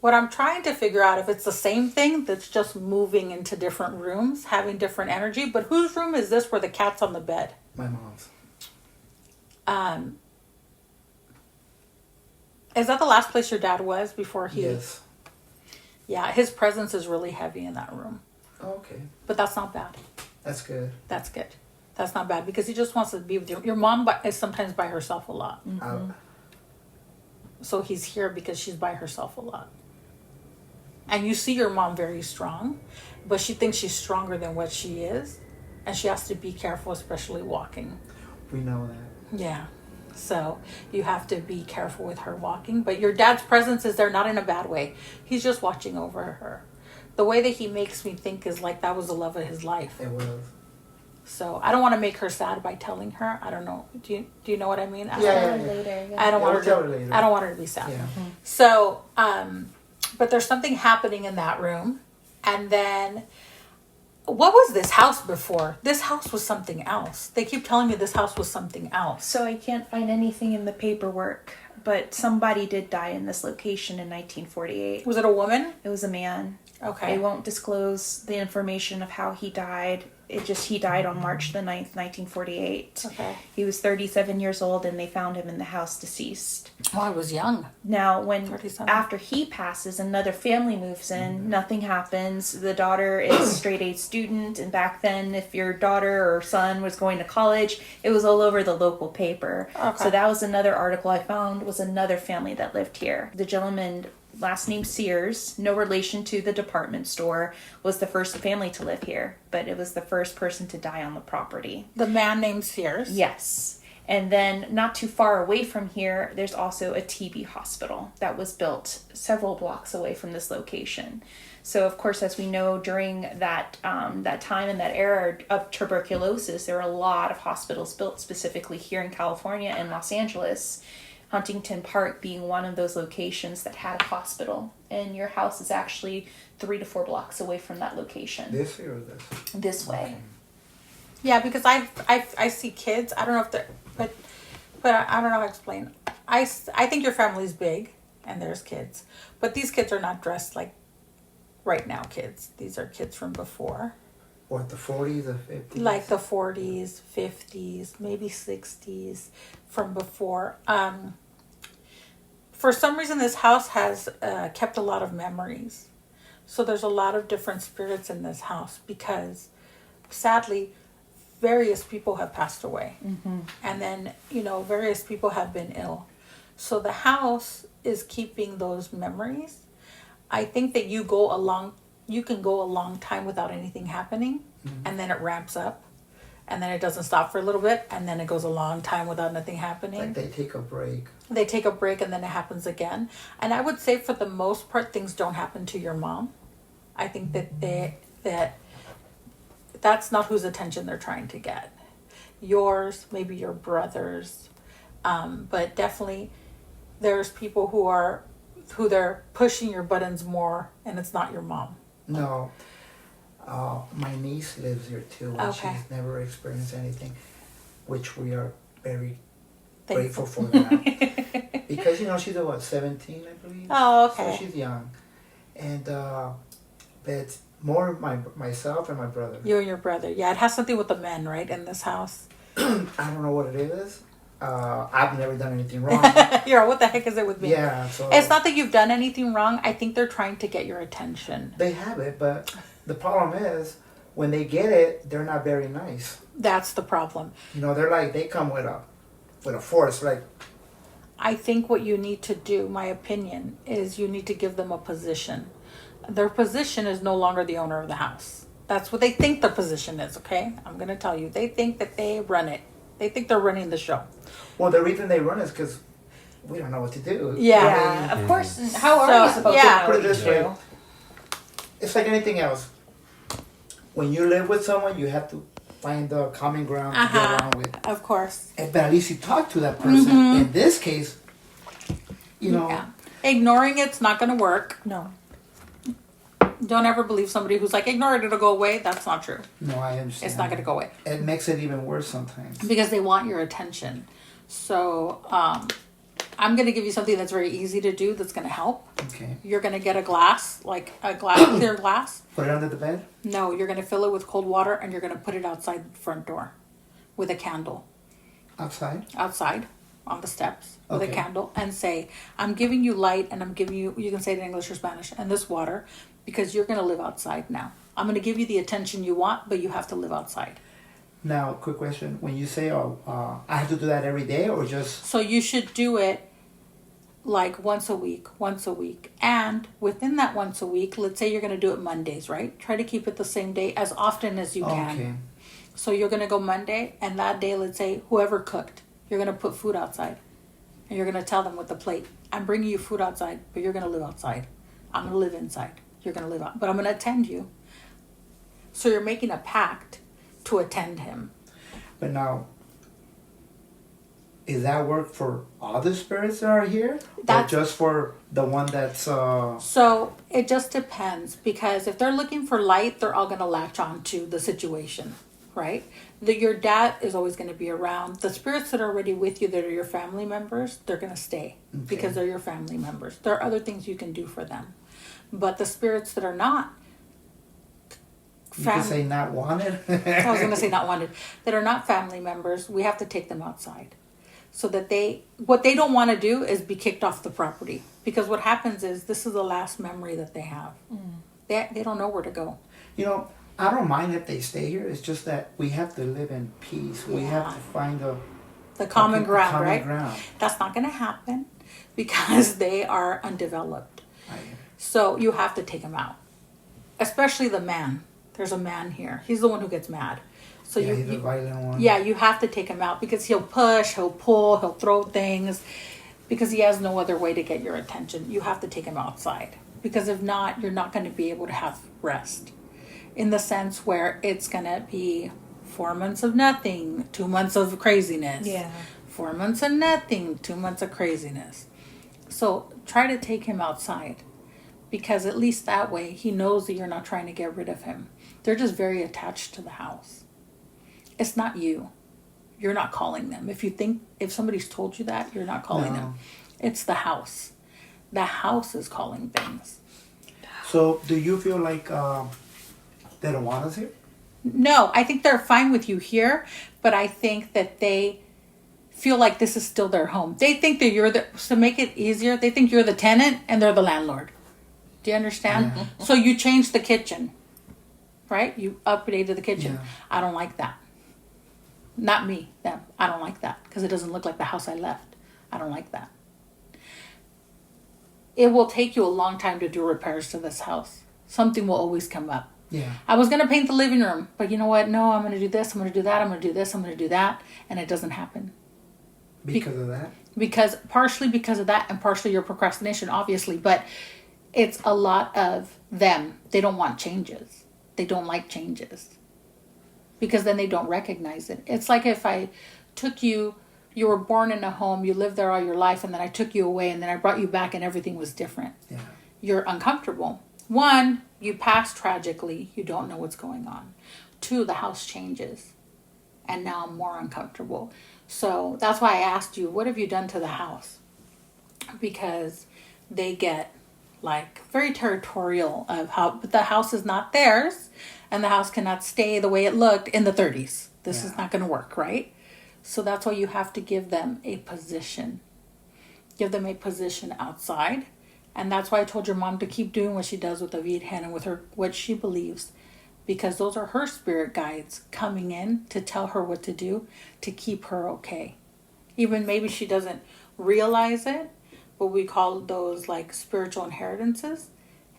What I'm trying to figure out if it's the same thing that's just moving into different rooms, having different energy. But whose room is this where the cat's on the bed? My mom's. Is that the last place your dad was before he... Yes. Yeah, his presence is really heavy in that room. Okay. But that's not bad. That's good. That's good. That's not bad because he just wants to be with you. Your mom is sometimes by herself a lot. Mm-hmm. So he's here because she's by herself a lot. And you see your mom very strong, but she thinks she's stronger than what she is. And she has to be careful, especially walking. We know that. Yeah. So you have to be careful with her walking. But your dad's presence is there, not in a bad way. He's just watching over her. The way that he makes me think is like that was the love of his life. It was. So I don't want to make her sad by telling her. I don't know. Do you know what I mean? Yeah. Later, yeah. I don't want her to be sad. Yeah. Mm-hmm. So, but there's something happening in that room. And then, what was this house before? This house was something else. They keep telling me this house was something else. So I can't find anything in the paperwork, but somebody did die in this location in 1948. Was it a woman? It was a man. Okay. They won't disclose the information of how he died. He died on March the 9th, 1948. Okay. He was 37 years old, and they found him in the house deceased. Oh, I was young. Now, 37. after he passes, another family moves in. Nothing happens. The daughter is a straight-A student, and back then, if your daughter or son was going to college, it was all over the local paper. Okay. So that was another article I found, was another family that lived here. The gentleman, last name Sears, no relation to the department store, was the first family to live here, but it was the first person to die on the property. The man named Sears. Yes. And then not too far away from here, there's also a TB hospital that was built several blocks away from this location. So, of course, as we know, during that time and that era of tuberculosis, there were a lot of hospitals built specifically here in California and Los Angeles. Huntington Park being one of those locations that had a hospital. And your house is actually 3 to 4 blocks away from that location. This way or this? This way. Yeah, because I see kids. I don't know if they're, but I don't know how to explain. I think your family's big and there's kids, but these kids are not dressed like right now kids. These are kids from before. What, the 40s, the 50s? Like the 40s, 50s, maybe 60s from before. For some reason, this house has kept a lot of memories. So there's a lot of different spirits in this house because, sadly, various people have passed away. Mm-hmm. And then, various people have been ill. So the house is keeping those memories. I think that you can go a long time without anything happening, and then it ramps up, and then it doesn't stop for a little bit, and then it goes a long time without nothing happening. Like they take a break. They take a break, and then it happens again. And I would say for the most part, things don't happen to your mom. I think that that's not whose attention they're trying to get. Yours, maybe your brother's, but definitely there's people who they're pushing your buttons more, and it's not your mom. No. My niece lives here too, and Okay. she's never experienced anything, which we are very Thankful. grateful for that. Because, she's about 17, I believe. Oh, okay. So she's young. And, but it's more myself and my brother. You and your brother. Yeah, it has something with the men, right, in this house. I don't know what it is. I've never done anything wrong. What the heck is it with me? Yeah, so It's not that you've done anything wrong. I think they're trying to get your attention. they have it, but the problem is when they get it, they're not very nice. That's the problem. They're like they come with a force. Like, I think what you need to do, my opinion, is you need to give them a position. Their position is no longer the owner of the house. That's what they think their position is, okay? I'm going to tell you. They think that they run it. They think they're running the show. well, the reason they run is because we don't know what to do. Yeah. I mean, Of course. How are you supposed to know put it what to this do? way. It's like anything else. When you live with someone, you have to find the common ground to get along with. Of course. But at least you talk to that person. In this case, Yeah. Ignoring it's not going to work. No. Don't ever believe somebody who's like, ignore it, it'll go away. That's not true. no, I understand. It's not going to go away. It makes it even worse sometimes. Because they want your attention. So, I'm going to give you something that's very easy to do that's going to help. Okay. You're going to get a glass, clear glass. Put it under the bed? No, you're going to fill it with cold water and you're going to put it outside the front door with a candle. Outside? On the steps with a Okay. candle and say, I'm giving you light and I'm giving you can say it in English or Spanish, and this water, because you're going to live outside now. I'm going to give you the attention you want, but you have to live outside. Now, quick question. When you say, I have to do that every day or just... So you should do it like once a week. And within that once a week, let's say you're going to do it Mondays, right? Try to keep it the same day as often as you can. Okay. So you're going to go Monday, and that day, let's say, whoever cooked, you're going to put food outside. And you're going to tell them with the plate, I'm bringing you food outside, but you're going to live outside. I'm going to live inside. You're going to live out. But I'm going to attend you. So you're making a pact to attend him. But now, is that work for all the spirits that are here? That's- or just for the one that's... So it just depends, because if they're looking for light, they're all going to latch on to the situation, right? Your dad is always going to be around. The spirits that are already with you, that are your family members, they're going to stay because they're your family members. There are other things you can do for them. But the spirits that are not You can say not wanted. I was going to say not wanted, that are not family members, we have to take them outside. So that what they don't want to do is be kicked off the property. Because what happens is, this is the last memory that they have. They don't know where to go. You know, I don't mind if they stay here. It's just that we have to live in peace. We have to find the common ground, right? Ground. That's not going to happen because they are undeveloped. Right. So you have to take them out. Especially the man. There's a man here. He's the one who gets mad. So he's the violent one. Yeah, you have to take him out because he'll push, he'll pull, he'll throw things because he has no other way to get your attention. You have to take him outside because if not, you're not going to be able to have rest. In the sense where it's going to be 4 months of nothing, 2 months of craziness. Yeah. 4 months of nothing, 2 months of craziness. So try to take him outside because at least that way he knows that you're not trying to get rid of him. They're just very attached to the house. It's not you. You're not calling them. If somebody's told you that, you're not calling them. It's the house. The house is calling things. So do you feel like they don't want us here? No, I think they're fine with you here, but I think that they feel like this is still their home. They think that to make it easier, they think you're the tenant and they're the landlord. Do you understand? Yeah. So you changed the kitchen, right? You updated the kitchen. Yeah. I don't like that. Not me, them. I don't like that because it doesn't look like the house I left. I don't like that. It will take you a long time to do repairs to this house. Something will always come up. Yeah. I was going to paint the living room, but you know what? No, I'm going to do this, I'm going to do that, I'm going to do this, I'm going to do that, and it doesn't happen. Because of that? Partially because of that and partially your procrastination, obviously, but it's a lot of them. They don't want changes. They don't like changes. Because then they don't recognize it. It's like if I took you were born in a home, you lived there all your life, and then I took you away, and then I brought you back, and everything was different. Yeah. You're uncomfortable. 1, you pass tragically. You don't know what's going on. 2, the house changes, and now I'm more uncomfortable. So that's why I asked you, what have you done to the house? Because they get like very territorial of but the house is not theirs. And the house cannot stay the way it looked in the 30s. This is not going to work, right? So that's why you have to give them a position. Give them a position outside. And that's why I told your mom to keep doing what she does with the Virgen and with her what she believes. Because those are her spirit guides coming in to tell her what to do to keep her okay. Even maybe she doesn't realize it, but we call those like spiritual inheritances.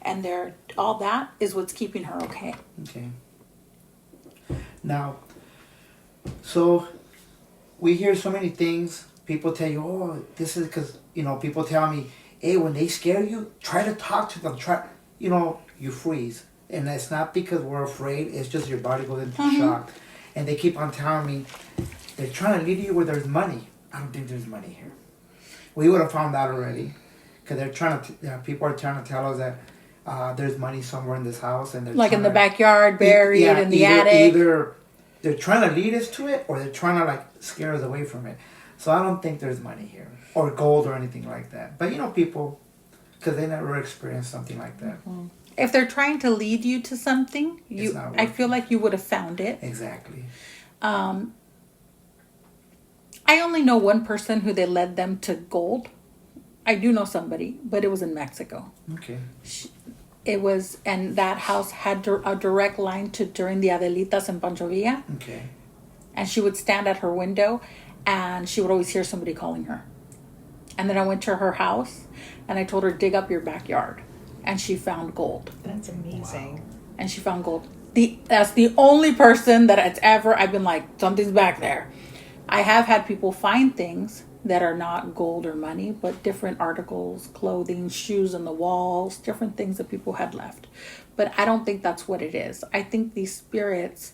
And all that is what's keeping her okay. Okay. Now, so we hear so many things. People tell you, oh, this is because, people tell me, hey, when they scare you, try to talk to them. You freeze. And it's not because we're afraid. It's just your body goes into shock. And they keep on telling me, they're trying to lead you where there's money. I don't think there's money here. We would have found out already. Because people are trying to tell us that there's money somewhere in this house, and they're like in the backyard, buried in the attic. Either they're trying to lead us to it, or they're trying to scare us away from it. So I don't think there's money here, or gold, or anything like that. But people, because they never experienced something like that. Mm-hmm. If they're trying to lead you to something, I feel like you would have found it. Exactly. I only know one person who they led them to gold. I do know somebody, but it was in Mexico. Okay. And that house had a direct line to during the Adelitas in Pancho Villa. Okay. And she would stand at her window, and she would always hear somebody calling her. And then I went to her house, and I told her, dig up your backyard. And she found gold. That's amazing. Wow. And she found gold. That's the only person that I've been like, something's back there. I have had people find things that are not gold or money, but different articles, clothing, shoes on the walls, different things that people had left. But I don't think that's what it is. I think these spirits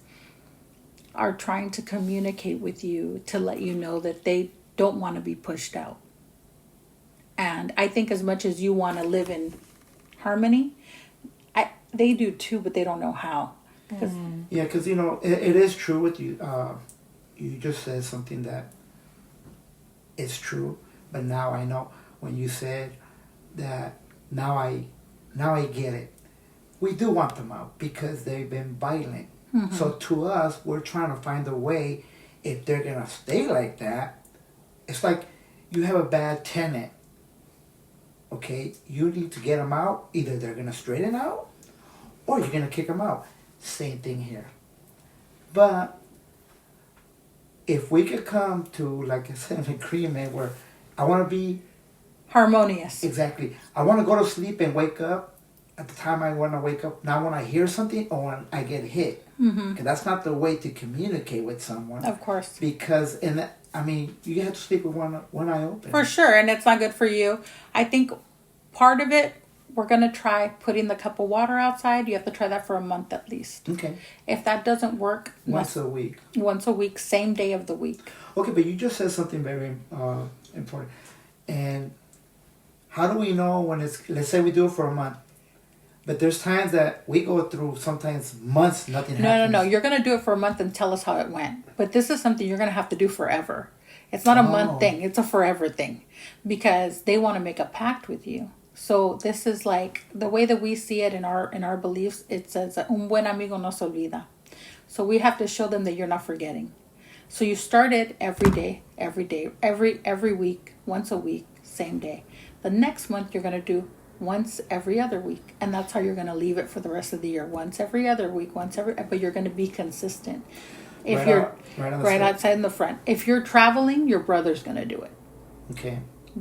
are trying to communicate with you to let you know that they don't want to be pushed out. And I think as much as you want to live in harmony, they do too, but they don't know how. Yeah, because, it is true with you. You just said something that it's true, but now I know when you said that, now I now I get it. We do want them out because they've been violent. So to us, we're trying to find a way, if they're going to stay like that, it's like you have a bad tenant. Okay, you need to get them out. Either they're going to straighten out or you're going to kick them out. Same thing here. But if we could come to, like I said, an agreement where I want to be harmonious. Exactly. I want to go to sleep and wake up at the time I want to wake up. Not when I hear something or when I get hit. Because that's not the way to communicate with someone. Of course. Because, you have to sleep with one eye open. For sure, and it's not good for you. I think part of it, we're going to try putting the cup of water outside. You have to try that for a month at least. Okay. If that doesn't work... Once a week. Once a week, same day of the week. Okay, but you just said something very important. And how do we know when it's... Let's say we do it for a month. But there's times that we go through sometimes months, nothing happens. No. You're going to do it for a month and tell us how it went. But this is something you're going to have to do forever. It's not a month thing. It's a forever thing. Because they want to make a pact with you. So this is like the way that we see it in our beliefs. It says, un buen amigo no se olvida. So we have to show them that you're not forgetting. So you start it every day, every week, once a week, same day. The next month you're going to do once every other week, and that's how you're going to leave it for the rest of the year. Once every other week, but you're going to be consistent. If right outside in the front. If you're traveling, your brother's going to do it. Okay.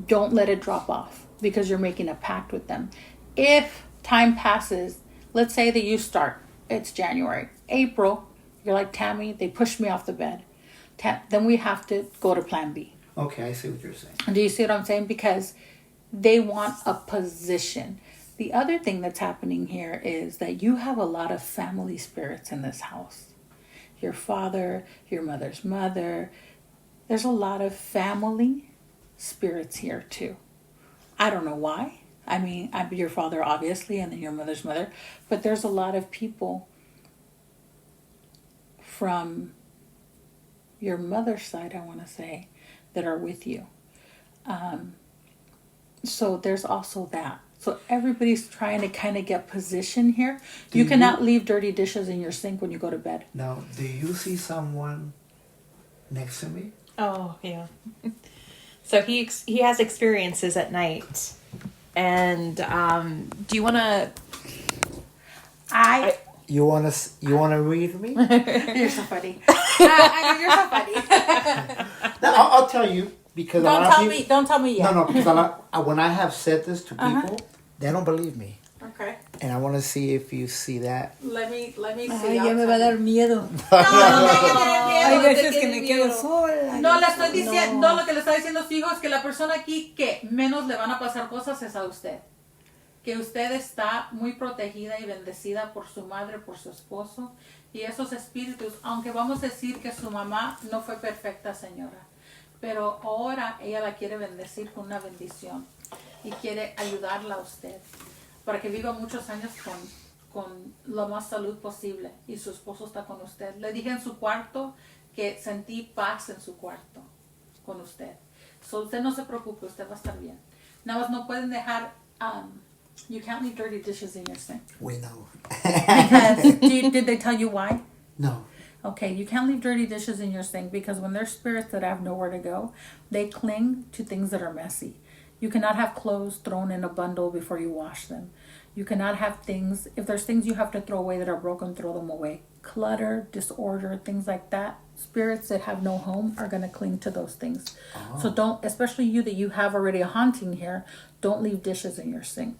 Don't let it drop off because you're making a pact with them. If time passes, let's say that you start, it's January, April, you're like, Tammy, they pushed me off the bed. Then we have to go to plan B. Okay, I see what you're saying. Do you see what I'm saying? Because they want a position. The other thing that's happening here is that you have a lot of family spirits in this house. Your father, your mother's mother. There's a lot of family spirits here too. I don't know why. I'm your father obviously, and then your mother's mother. But there's a lot of people from your mother's side, I want to say, that are with you. So there's also that. So everybody's trying to kind of get position here. You cannot leave dirty dishes in your sink when you go to bed. Now, do you see someone next to me? Oh, yeah. So he has experiences at night. And do you want to... You wanna read me? You're so funny. You're so funny. No, I'll tell you. Because don't tell me yet. No, because when I have said this to people, they don't believe me. Okay. And I want to see if you see that. Let me see. Ay, ya me va a dar miedo. Hay veces que me quedo sola. No, le estoy diciendo, no, lo que le está diciendo su hijo es que la persona aquí que menos le van a pasar cosas es a usted. Que usted está muy protegida y bendecida por su madre, por su esposo. Y esos espíritus, aunque vamos a decir que su mamá no fue perfecta, señora. Pero ahora ella la quiere bendecir con una bendición y quiere ayudarla a usted para que viva muchos años con la más salud posible y su esposo está con usted. Le dije en su cuarto que sentí paz en su cuarto con usted. So usted no se preocupe, usted va a estar bien. Nada más no pueden dejar, you can't leave dirty dishes in your sink. We know. Because, did they tell you why? No. Okay, you can't leave dirty dishes in your sink because when there's spirits that have nowhere to go, they cling to things that are messy. You cannot have clothes thrown in a bundle before you wash them. You cannot have things, if there's things you have to throw away that are broken, throw them away. Clutter, disorder, things like that. Spirits that have no home are going to cling to those things. Oh. So don't, especially you that you have already a haunting here, don't leave dishes in your sink.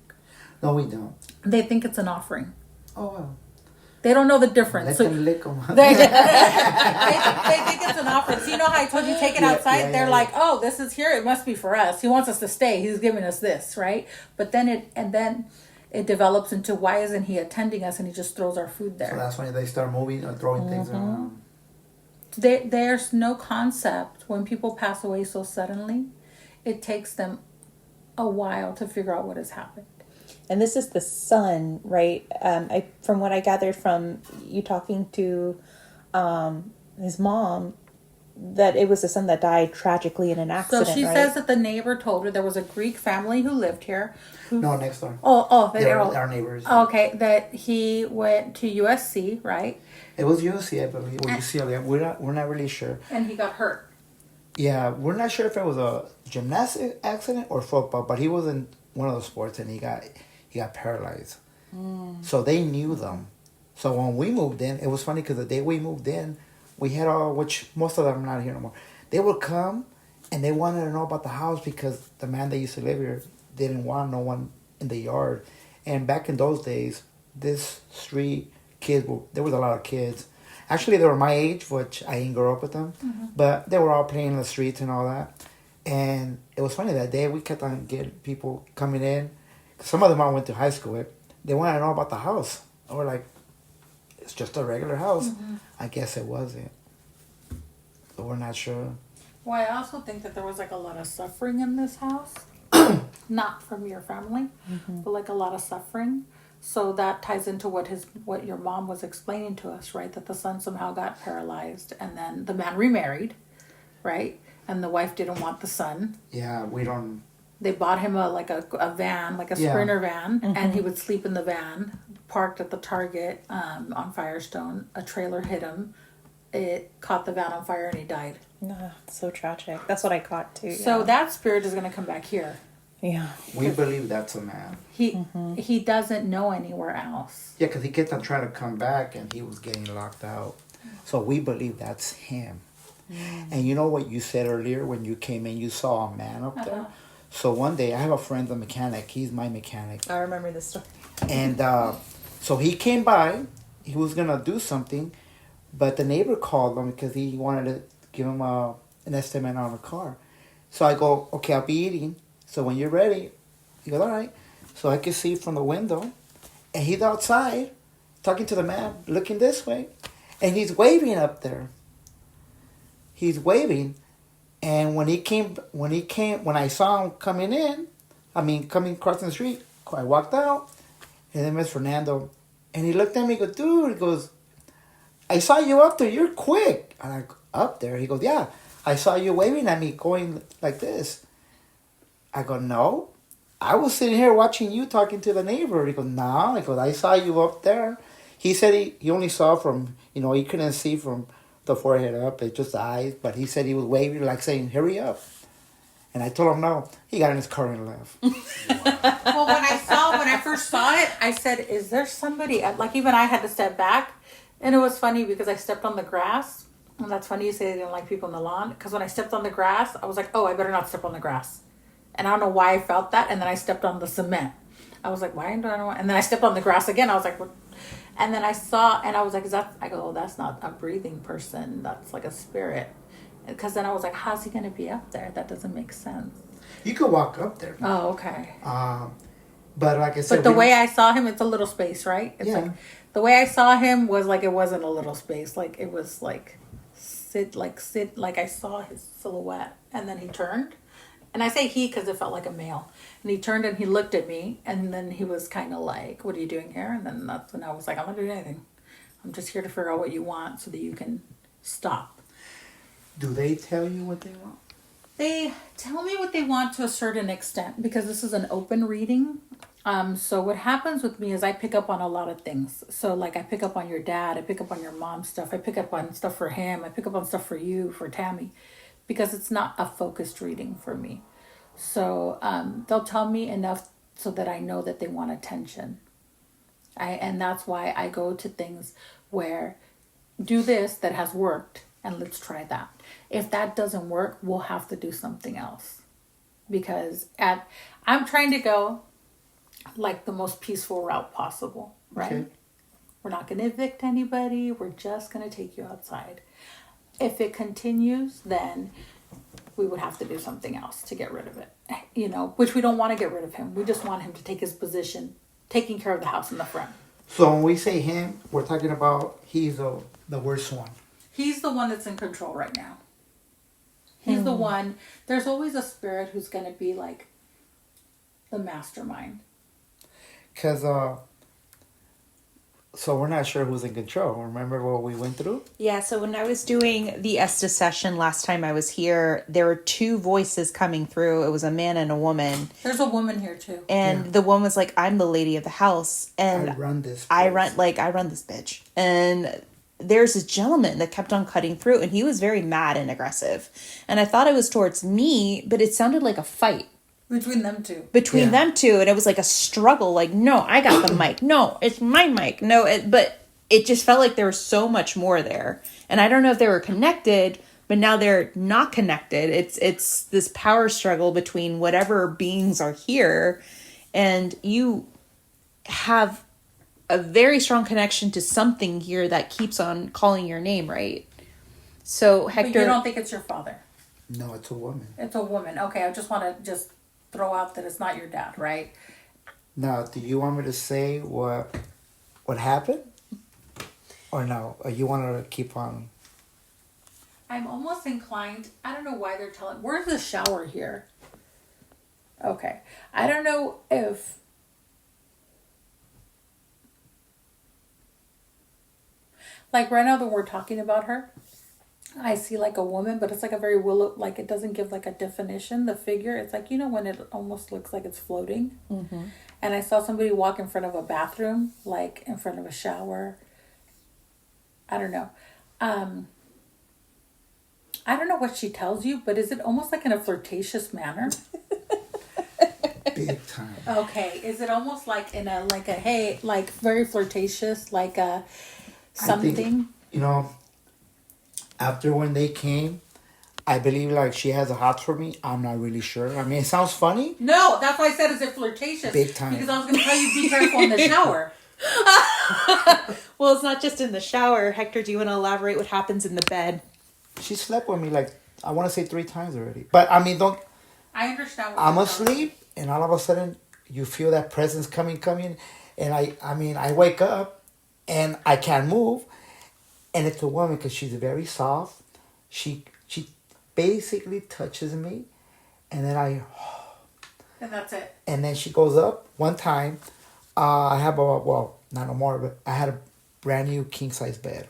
No, we don't. They think it's an offering. Oh, well. They don't know the difference. Let them lick them. They think it's an offering. So you know how I told you take it outside? They're like, oh, this is here. It must be for us. He wants us to stay. He's giving us this, right? But then it develops into why isn't he attending us and he just throws our food there. So that's when they start moving or throwing things around. There's no concept when people pass away so suddenly. It takes them a while to figure out what has happened. And this is the son, right? From what I gathered from you talking to his mom, that it was the son that died tragically in an accident, So she right? says that the neighbor told her there was a Greek family who lived here. No, next door. They're Our neighbors. Okay, that he went to USC, right? It was UC, I believe, or UCLA. We're not really sure. And he got hurt. Yeah, we're not sure if it was a gymnastic accident or football, but he was in one of the sports and he got paralyzed. So they knew them. So when we moved in, it was funny because the day we moved in, we had which most of them are not here no more. They would come and they wanted to know about the house because the man that used to live here didn't want no one in the yard. And back in those days, this street, there was a lot of kids. Actually, they were my age, which I didn't grow up with them. But they were all playing in the streets and all that. And it was funny that day we kept on getting people coming in. Some of them I went to high school with. They wanted to know about the house. And we're like, it's just a regular house. I guess it wasn't. But we're not sure. Well, I also think that there was like a lot of suffering in this house. Not from your family, but like a lot of suffering. So that ties into what your mom was explaining to us, right? That the son somehow got paralyzed and then the man remarried, right? And the wife didn't want the son. Yeah, we don't... They bought him a van, like a Sprinter van, and he would sleep in the van, parked at the Target on Firestone. A trailer hit him. It caught the van on fire and he died. No, it's so tragic. That's what I caught too. So that spirit is going to come back here. Yeah. We believe that's a man. He doesn't know anywhere else. Yeah, because he kept on trying to come back and he was getting locked out. So we believe that's him. And you know what you said earlier when you came in, you saw a man up there? So one day, I have a friend, the mechanic. He's my mechanic. I remember this story. And so he came by. He was going to do something. But the neighbor called him because he wanted to give him an estimate on a car. So I go, okay, I'll be eating. So when you're ready, he goes, all right. So I could see from the window. And he's outside talking to the man, looking this way. And he's waving up there. He's waving. And when I saw him coming crossing the street, I walked out. His name is Fernando. And he looked at me and goes, dude, he goes, I saw you up there. You're quick. I'm like, up there? He goes, yeah. I saw you waving at me going like this. I go, no. I was sitting here watching you talking to the neighbor. He goes, no. I go, I saw you up there. He said he only saw from, he couldn't see from the forehead up. It's just the eyes. But he said he was waving like saying, hurry up. And I told him no. He got in his car and left. Well, when I first saw it, I said, is there somebody? Like even I had to step back. And it was funny because I stepped on the grass. And that's funny you say they didn't like people on the lawn. Because when I stepped on the grass, I was like, oh, I better not step on the grass. And I don't know why I felt that. And then I stepped on the cement. I was like, why do I know? And then I stepped on the grass again. I was like, what? And then I saw, and I was like, that's not a breathing person. That's like a spirit. Because then I was like, how's he going to be up there? That doesn't make sense. You could walk up there. Oh, okay. But like I said, but the way I saw him, it's a little space, right? It's yeah. like the way I saw him was like it wasn't a little space. Like it was like sit like I saw his silhouette, and then he turned. And I say he because it felt like a male. And he turned and he looked at me, and then he was kind of like, what are you doing here? And then that's when I was like, I'm not doing anything. I'm just here to figure out what you want so that you can stop. Do they tell you what they want? They tell me what they want to a certain extent because this is an open reading. So what happens with me is I pick up on a lot of things. So like I pick up on your dad, I pick up on your mom's stuff, I pick up on stuff for him, I pick up on stuff for you, for Tammy, because it's not a focused reading for me. So they'll tell me enough so that I know that they want attention. And that's why I go to things where do this that has worked and let's try that. If that doesn't work, we'll have to do something else. Because I'm trying to go like the most peaceful route possible, right? Okay. We're not going to evict anybody. We're just going to take you outside. If it continues, then we would have to do something else to get rid of it, which we don't want to get rid of him. We just want him to take his position, taking care of the house in the front. So when we say him, we're talking about he's the worst one. He's the one that's in control right now. He's the one. There's always a spirit who's going to be like the mastermind. Because So we're not sure who's in control. Remember what we went through? Yeah, so when I was doing the Estes session last time I was here, there were two voices coming through. It was a man and a woman. There's a woman here too. And the woman was like, I'm the lady of the house. And I run this. I run this bitch. And there's this gentleman that kept on cutting through, and he was very mad and aggressive. And I thought it was towards me, but it sounded like a fight. Between them two. And it was like a struggle. Like, no, I got the mic. No, it's my mic. No, but it just felt like there was so much more there. And I don't know if they were connected, but now they're not connected. It's this power struggle between whatever beings are here, and you have a very strong connection to something here that keeps on calling your name, right? So Hector, But you don't think it's your father? No, it's a woman. It's a woman. Okay, I just want to throw out that it's not your dad, right? Now, do you want me to say what happened? Or no? Or you want to keep on? I'm almost inclined. I don't know why they're telling. Where's the shower here? Okay. I don't know if. Like right now that we're talking about her, I see like a woman, but it's like a very willow, like it doesn't give like a definition, the figure. It's like, when it almost looks like it's floating. Mm-hmm. And I saw somebody walk in front of a bathroom, like in front of a shower. I don't know. I don't know what she tells you, but is it almost like in a flirtatious manner? Big time. Okay. Is it almost like in a, hey, like very flirtatious, like a something? I think, after when they came, I believe like she has a hot for me. I'm not really sure. I mean, it sounds funny. No, that's why I said is it flirtatious? Big time. Because I was going to tell you be careful in the shower. well, it's not just in the shower. Hector, do you want to elaborate what happens in the bed? She slept with me like, I want to say 3 times already. But I mean, I understand what I'm you're asleep and all of a sudden you feel that presence coming. And I wake up and I can't move. And it's a woman because she's very soft. She basically touches me. And then And that's it. And then she goes up. One time, I have not no more, but I had a brand new king size bed.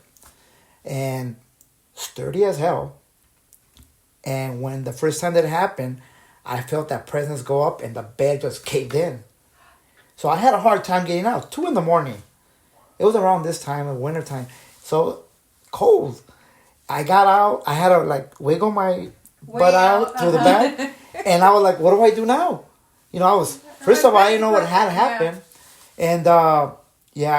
And sturdy as hell. And when the first time that happened, I felt that presence go up and the bed just caved in. So I had a hard time getting out. 2 a.m. It was around this time of winter time. So cold. I got out. I had to wiggle my butt out through the back. And I was like, what do I do now? First of all, I didn't know what had happened. And I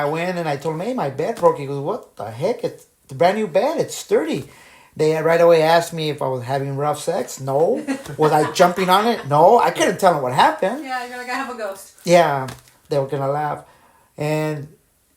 went and I told him, hey, my bed broke. He goes, what the heck? It's a brand new bed. It's sturdy. They right away asked me if I was having rough sex. No. Was I jumping on it? No. I couldn't tell them what happened. Yeah, you're like, I have a ghost. Yeah. They were going to laugh. And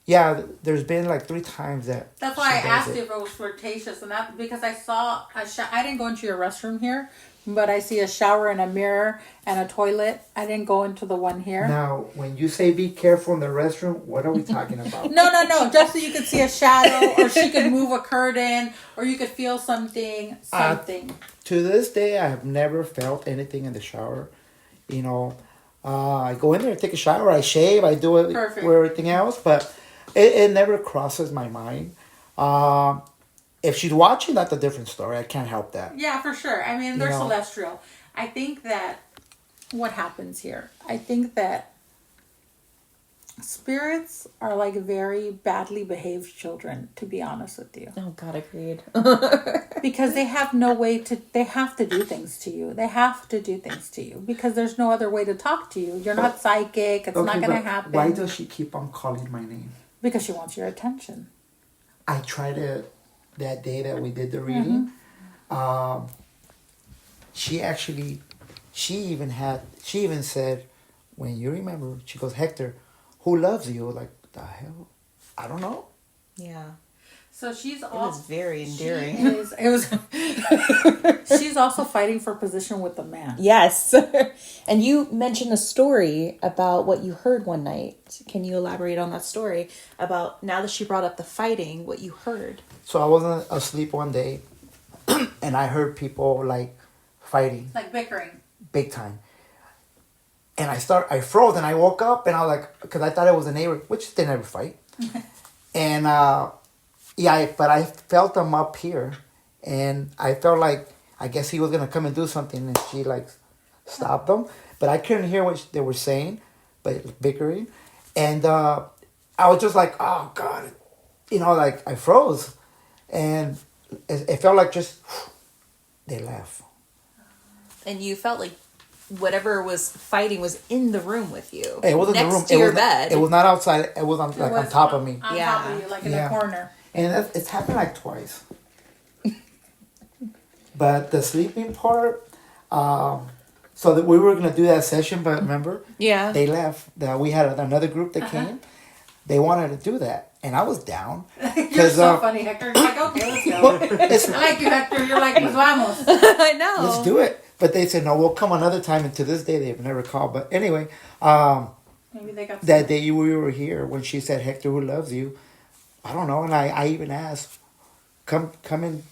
there's been 3 times that. That's why I asked you if it was flirtatious, and that because I saw I didn't go into your restroom here, but I see a shower and a mirror and a toilet. I didn't go into the one here. Now, when you say be careful in the restroom, what are we talking about? No. Just so you could see a shadow, or she could move a curtain, or you could feel something. To this day, I have never felt anything in the shower. I go in there, take a shower, I shave, I do it Perfect. with everything else, but it never crosses my mind. If she's watching, that's a different story. I can't help that. Yeah, for sure. I mean, they're celestial. I think that what happens here, I think that spirits are like very badly behaved children, to be honest with you. Oh, God, agreed. Because they have no way they have to do things to you. They have to do things to you because there's no other way to talk to you. You're not psychic. It's not going to happen. Why does she keep on calling my name? Because she wants your attention. I tried it that day that we did the reading. Mm-hmm. She even said, when you remember, she goes, Hector, who loves you? Like, the hell? I don't know. Yeah. So she's also... It was very endearing. She's also fighting for position with the man. Yes. And you mentioned a story about what you heard one night. Can you elaborate on that story about, now that she brought up the fighting, what you heard? So I wasn't asleep one day, and I heard people, fighting. Like bickering. Big time. And I froze and I woke up and I was like, because I thought it was a neighbor, which they never fight. And but I felt him up here, and I felt like I guess he was gonna come and do something, and she like stopped them, but I couldn't hear what they were saying, but bickering, and I was just like, oh God, like I froze, and it felt like just they left. And you felt like whatever was fighting was in the room with you. It was in the room. Next to your bed. It was not outside. It was on top of me. On top of you, like in the corner. And it's happened like twice. But the sleeping part, so that we were gonna do that session, but remember, they left. We had another group that came. They wanted to do that, and I was down. You're so funny, Hector. You're like, okay, let's go. I like you, Hector. You're like, pues vamos. I know. Let's do it. But they said no. We'll come another time, and to this day, they've never called. But anyway, maybe they got that day we were here when she said, "Hector, who loves you?" I don't know, and I even asked, "Come and,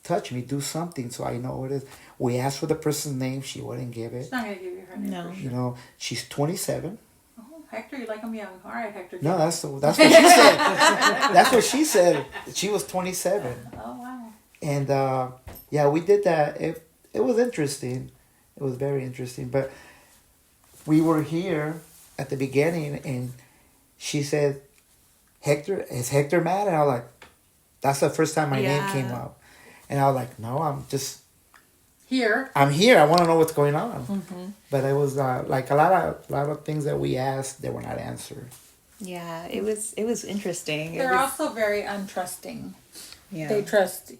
touch me, do something so I know what it is." We asked for the person's name. She wouldn't give it. She's not gonna give you her name. No. For sure. She's 27. Oh, Hector, you like him young. All right, Hector. No, that's what she said. That's what she said. She was 27. Oh wow. And we did that. It was interesting. It was very interesting. But we were here at the beginning, and she said, is Hector mad? And I was like, that's the first time my name came up. And I was like, no, I'm just here. I'm here. I want to know what's going on. Mm-hmm. But it was like a lot of things that we asked that were not answered. Yeah, it was interesting. They're also very untrusting. Yeah. They trust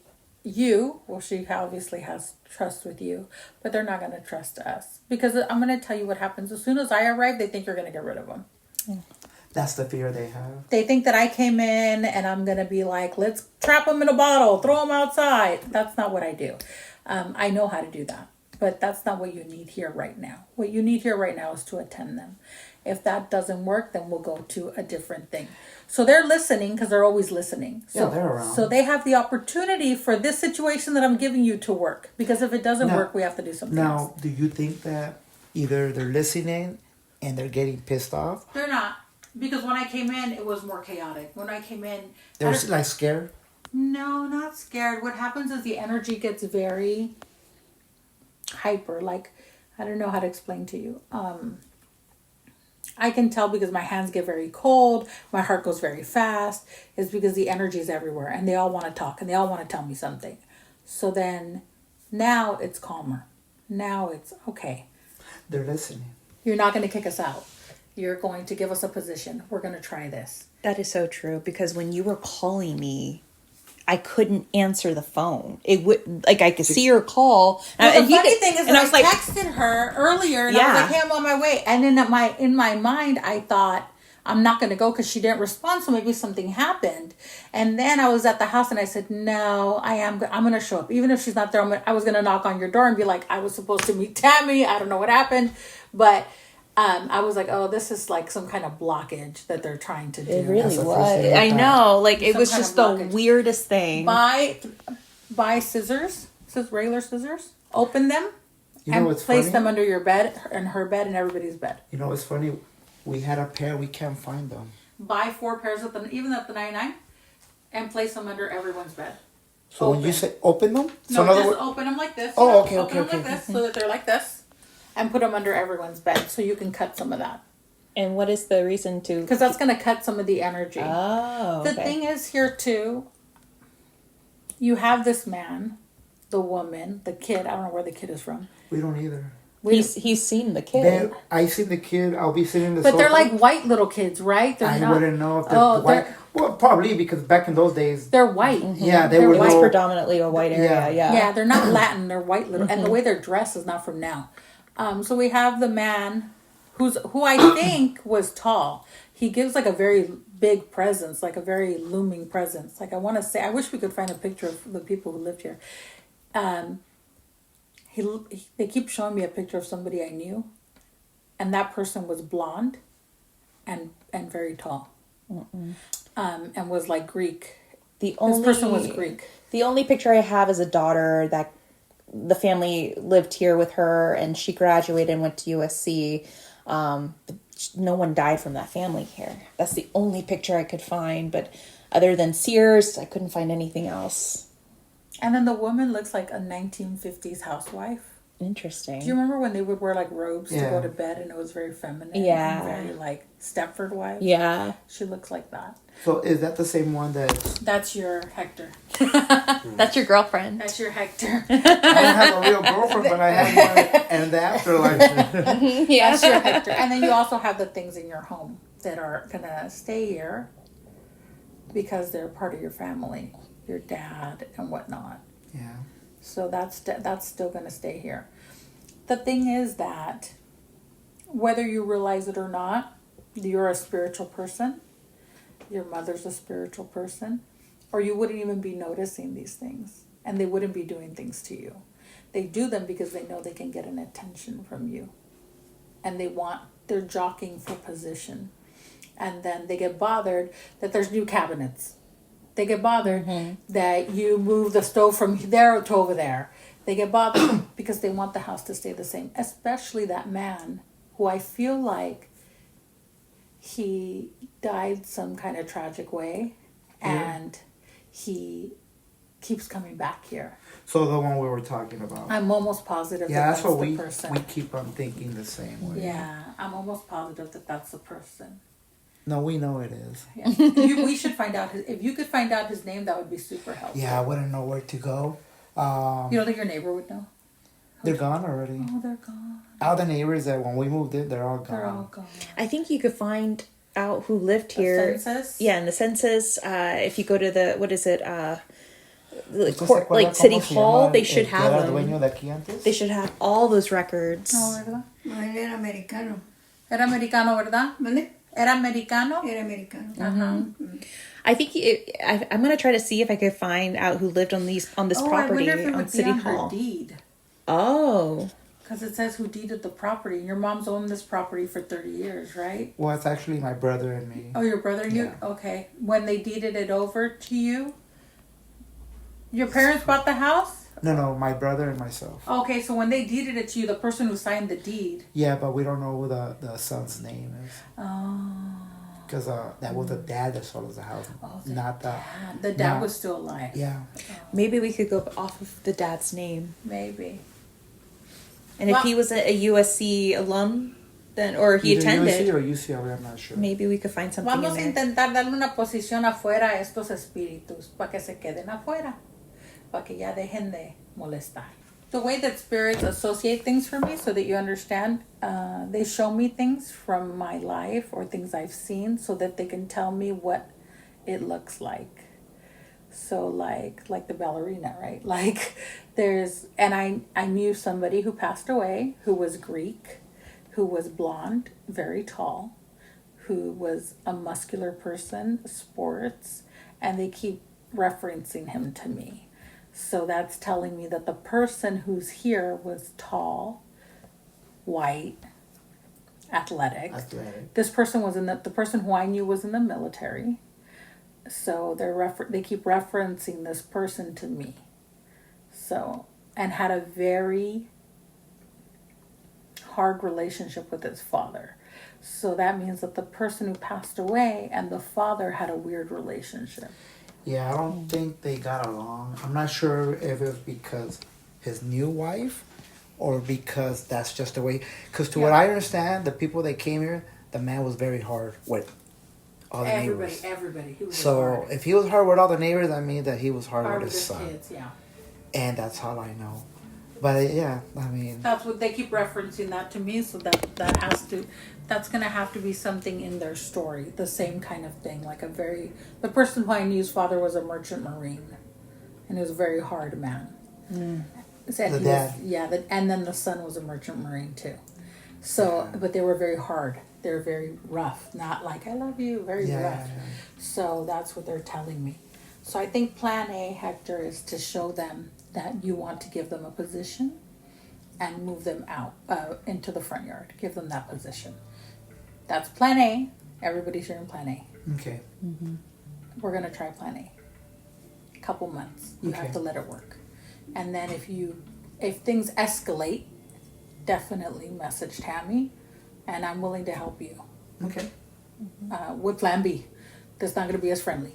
you. Well, she obviously has trust with you, but they're not going to trust us. Because I'm going to tell you what happens. As soon as I arrive, they think you're going to get rid of them. That's the fear they have. They think that I came in and I'm going to be like, let's trap them in a bottle, throw them outside. That's not what I do. I know how to do that. But that's not what you need here right now. What you need here right now is to attend them. If that doesn't work, then we'll go to a different thing. So they're listening because they're always listening. So, they're around. So they have the opportunity for this situation that I'm giving you to work. Because if it doesn't work, we have to do something else. Now, do you think that either they're listening and they're getting pissed off? They're not. Because when I came in, it was more chaotic. When I came in... They were like scared? No, not scared. What happens is the energy gets very hyper. Like, I don't know how to explain to you. I can tell because my hands get very cold. My heart goes very fast. It's because the energy is everywhere. And they all want to talk. And they all want to tell me something. So then, now it's calmer. Now it's okay. They're listening. You're not going to kick us out. You're going to give us a position. We're going to try this. That is so true, because when you were calling me, I couldn't answer the phone. It would, like, I could see your call. Well, and the funny thing is and that I was I like, texted her earlier, and I was like, hey, I'm on my way. And in my mind, I thought, I'm not going to go because she didn't respond, so maybe something happened. And then I was at the house, and I said, no, I'm going to show up. Even if she's not there, I was going to knock on your door and be like, I was supposed to meet Tammy. I don't know what happened. But... I was like, oh, this is like some kind of blockage that they're trying to do. It really was. I know. Like, it was just the weirdest thing. Buy scissors, regular scissors, open them, and place funny? them under your bed, and her bed, and everybody's bed. You know what's funny? We had a pair, we can't find them. Buy 4 pairs even at the 99, and place them under everyone's bed. So when you say open them? So just open them like this. Oh, okay, open them like this, so that they're like this. And put them under everyone's bed so you can cut some of that. And what is the reason to... Because that's going to cut some of the energy. Oh, okay. The thing is here too, you have this man, the woman, the kid. I don't know where the kid is from. We don't either. He's seen the kid. Then I seen the kid. I'll be sitting in the But sofa. they're like white little kids, right? They're I wouldn't know if they're white. Well, probably because back in those days... They're white. Mm-hmm. Yeah, they were... It's predominantly a white area, yeah. Yeah, they're not Latin. They're white little... And the way they're dressed is not from now. So we have the man who I think was tall. He gives like a very big presence, like a very looming presence. Like I want to say, I wish we could find a picture of the people who lived here. They keep showing me a picture of somebody I knew, and that person was blonde, and very tall, and was like Greek. This person was Greek. The only picture I have is a daughter that the family lived here with her, and she graduated and went to USC. no one died from that family here. That's the only picture I could find. But other than Sears, I couldn't find anything else. And then the woman looks like a 1950s housewife. Interesting. Do you remember when they would wear like robes to Yeah. go to bed and it was very feminine? Yeah. And very like Stepford wives? Yeah. She looks like that. So is that the same one that That's your Hector. That's your girlfriend. That's your Hector. I don't have a real girlfriend, but I have one in the afterlife. Yeah. That's your Hector. And then you also have the things in your home that are going to stay here because they're part of your family, your dad and whatnot. Yeah. So that's still going to stay here. The thing is that whether you realize it or not, you're a spiritual person. Your mother's a spiritual person. Or you wouldn't even be noticing these things. And they wouldn't be doing things to you. They do them because they know they can get an attention from you. And they're jockeying for position. And then they get bothered that there's new cabinets. They get bothered that you move the stove from there to over there. They get bothered because they want the house to stay the same. Especially that man who I feel like he died some kind of tragic way. And he keeps coming back here. So the one we were talking about. I'm almost positive That's that's what the we person. keep on thinking the same way. Yeah, I'm almost positive that that's the person. No, we know it is. Yeah. We should find out if you could find out his name, that would be super helpful. Yeah, I wouldn't know where to go. You don't think your neighbor would know? They're gone already. Oh, they're gone. All the neighbors that when we moved in, they're all gone. They're all gone. I think you could find out who lived The here. census? Yeah, in the census. If you go to the, what is it? The Entonces, court, ¿cuál- like City cómo se Hall, llama they el should que have era them. dueño de aquí antes? They should have all those records. No, ¿verdad? No, él era americano. Era americano, ¿verdad? ¿Vale? Era americano. Era americano. I think I'm gonna try to see if I could find out who lived on this I property wonder if it on would City be on Hall. her deed. Oh, Because it says who deeded the property. Your mom's owned this property for 30 years, right? Well, it's actually my brother and me. Oh, your brother and you? Yeah. Okay. When they deeded it over to you, your parents bought the house? No, my brother and myself. Okay, so when they deeded it to you, the person who signed the deed. Yeah, but we don't know who the son's name is. Oh. Because that was the dad that sold us the house, not the... The dad No. was still alive. Yeah. maybe we could go off of the dad's name. Maybe. And if Well- he was a USC alum, then or he Either attended, USC or UCLA, I'm not sure. maybe we could find something Vamos a in there. intentar darle una posición afuera a estos espíritus para que se queden afuera, para que ya dejen de molestar. The way that spirits associate things for me, so that you understand, they show me things from my life or things I've seen, so that they can tell me what it looks like. So like the ballerina, right? Like I knew somebody who passed away who was Greek, who was blonde, very tall, who was a muscular person, sports, and they keep referencing him to me. So that's telling me that the person who's here was tall, white, athletic. This person was the person who I knew was in the military. So they keep referencing this person to me. So, and had a very hard relationship with his father. So that means that the person who passed away and the father had a weird relationship. Yeah, I don't think they got along. I'm not sure if it was because his new wife or because that's just the way. Because to what I understand, the people that came here, the man was very hard with all the neighbors. Everybody. He was So hard. if he was hard with all the neighbors, that means that he was hard Hard with with his his son. kids, yeah. And that's all I know. But yeah, I mean, That's what they keep referencing that to me, so that's gonna have to be something in their story, the same kind of thing. Like the person who I knew's father was a merchant marine, and he was a very hard man. Said The he dad. was, and then the son was a merchant marine too. So, but they were very hard. They're very rough, not like I love you, very rough. So that's what they're telling me. So I think plan A, Hector, is to show them that you want to give them a position and move them out into the front yard. Give them that position. That's plan A. Everybody's hearing plan A. okay. We're going to try plan A. Couple months. You have Okay. to let it work. And then if things escalate, definitely message Tammy, and I'm willing to help you. Okay. With Plan B, that's not going to be as friendly.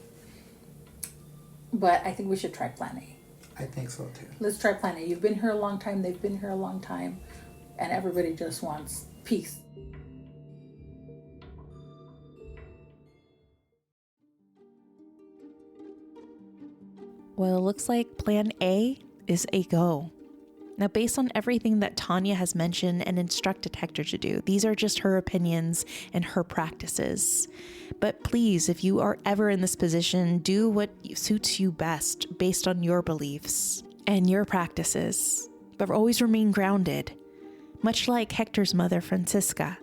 But I think we should try Plan A. I think so too. Let's try Plan A. You've been here a long time. They've been here a long time, and everybody just wants peace. Well, it looks like Plan A is a go. Now, based on everything that Thanya has mentioned and instructed Hector to do, these are just her opinions and her practices. But please, if you are ever in this position, do what suits you best based on your beliefs and your practices. But always remain grounded, much like Hector's mother, Francisca,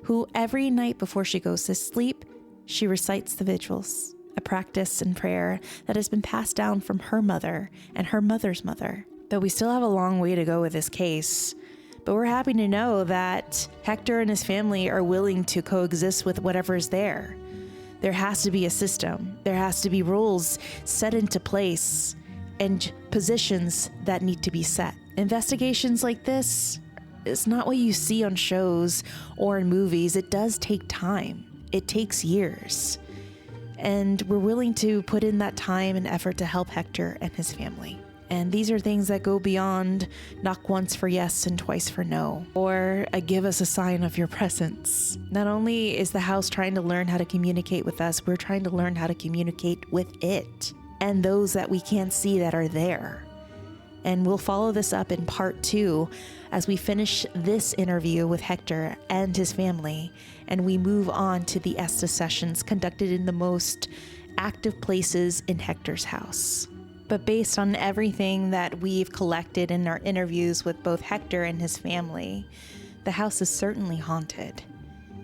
who every night before she goes to sleep, she recites the vigils, a practice and prayer that has been passed down from her mother and her mother's mother. Though we still have a long way to go with this case, but we're happy to know that Hector and his family are willing to coexist with whatever is there. There has to be a system. There has to be rules set into place and positions that need to be set. Investigations like this is not what you see on shows or in movies. It does take time. It takes years. And we're willing to put in that time and effort to help Hector and his family. And these are things that go beyond knock once for yes and twice for no, or give us a sign of your presence. Not only is the house trying to learn how to communicate with us, we're trying to learn how to communicate with it and those that we can't see that are there. And we'll follow this up in part 2 as we finish this interview with Hector and his family, and we move on to the Estes sessions conducted in the most active places in Hector's house. But based on everything that we've collected in our interviews with both Hector and his family, the house is certainly haunted,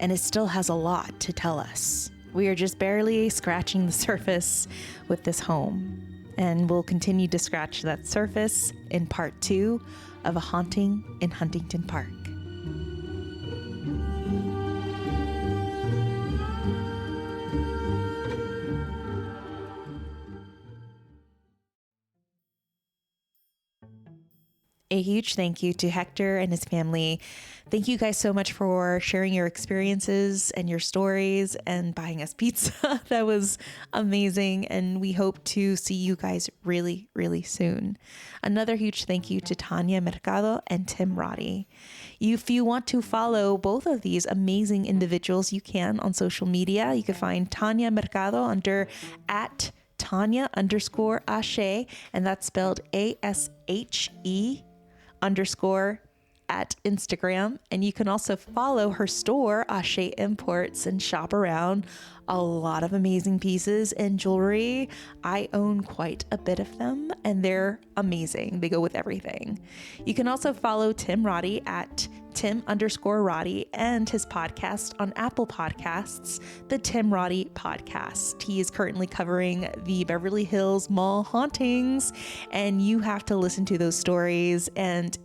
and it still has a lot to tell us. We are just barely scratching the surface with this home, and we'll continue to scratch that surface in part 2 of A Haunting in Huntington Park. A huge thank you to Hector and his family. Thank you guys so much for sharing your experiences and your stories and buying us pizza. That was amazing. And we hope to see you guys really, really soon. Another huge thank you to Thanya Mercado and Tim Roddy. If you want to follow both of these amazing individuals, you can on social media. You can find Thanya Mercado under @ Tanya_Ashe, and that's spelled ASHE _ at Instagram. And you can also follow her store, Ashe Imports, and shop around. A lot of amazing pieces and jewelry. I own quite a bit of them, and they're amazing. They go with everything. You can also follow Tim Roddy at Tim_Roddy and his podcast on Apple Podcasts, the Tim Roddy Podcast. He is currently covering the Beverly Hills Mall hauntings, and you have to listen to those stories and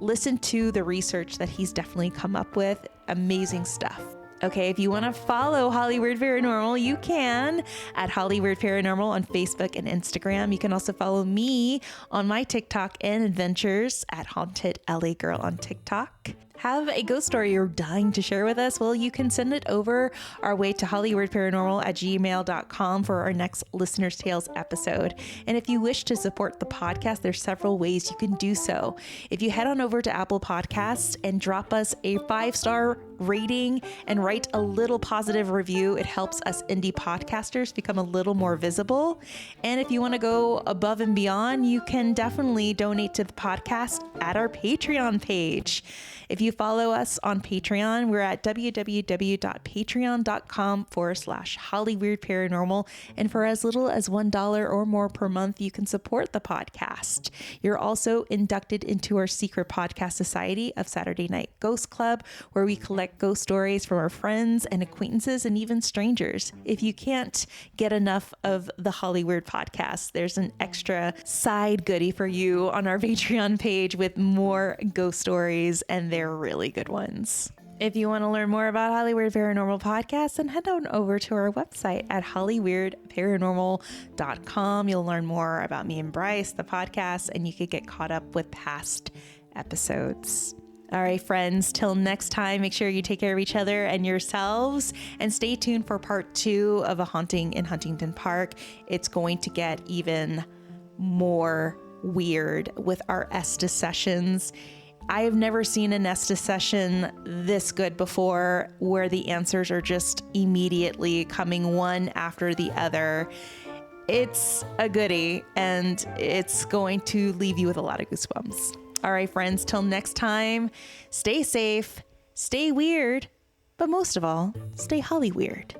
listen to the research that he's definitely come up with. Amazing stuff. Okay, if you want to follow Hollywood Paranormal, you can at Hollywood Paranormal on Facebook and Instagram. You can also follow me on my TikTok and adventures at Haunted LA Girl on TikTok. Have a ghost story you're dying to share with us? Well, you can send it over our way to hollywoodparanormal@gmail.com for our next Listener's Tales episode. And if you wish to support the podcast, there's several ways you can do so. If you head on over to Apple Podcasts and drop us a 5-star rating and write a little positive review, it helps us indie podcasters become a little more visible. And if you want to go above and beyond, you can definitely donate to the podcast at our Patreon page. If you follow us on Patreon, we're at www.patreon.com/Hollyweird Paranormal. And for as little as $1 or more per month, you can support the podcast. You're also inducted into our secret podcast society of Saturday Night Ghost Club, where we collect ghost stories from our friends and acquaintances and even strangers. If you can't get enough of the Hollyweird podcast, there's an extra side goodie for you on our Patreon page with more ghost stories, and they're really good ones. If you want to learn more about Hollyweird Paranormal Podcast, then head on over to our website at hollyweirdparanormal.com. You'll learn more about me and Bryce, the podcast, and you could get caught up with past episodes. All right, friends, till next time, make sure you take care of each other and yourselves, and stay tuned for part 2 of A Haunting in Huntington Park. It's going to get even more weird with our Estes sessions. I have never seen an Estes session this good before, where the answers are just immediately coming one after the other. It's a goodie, and it's going to leave you with a lot of goosebumps. All right, friends, till next time, stay safe, stay weird, but most of all, stay Holly weird.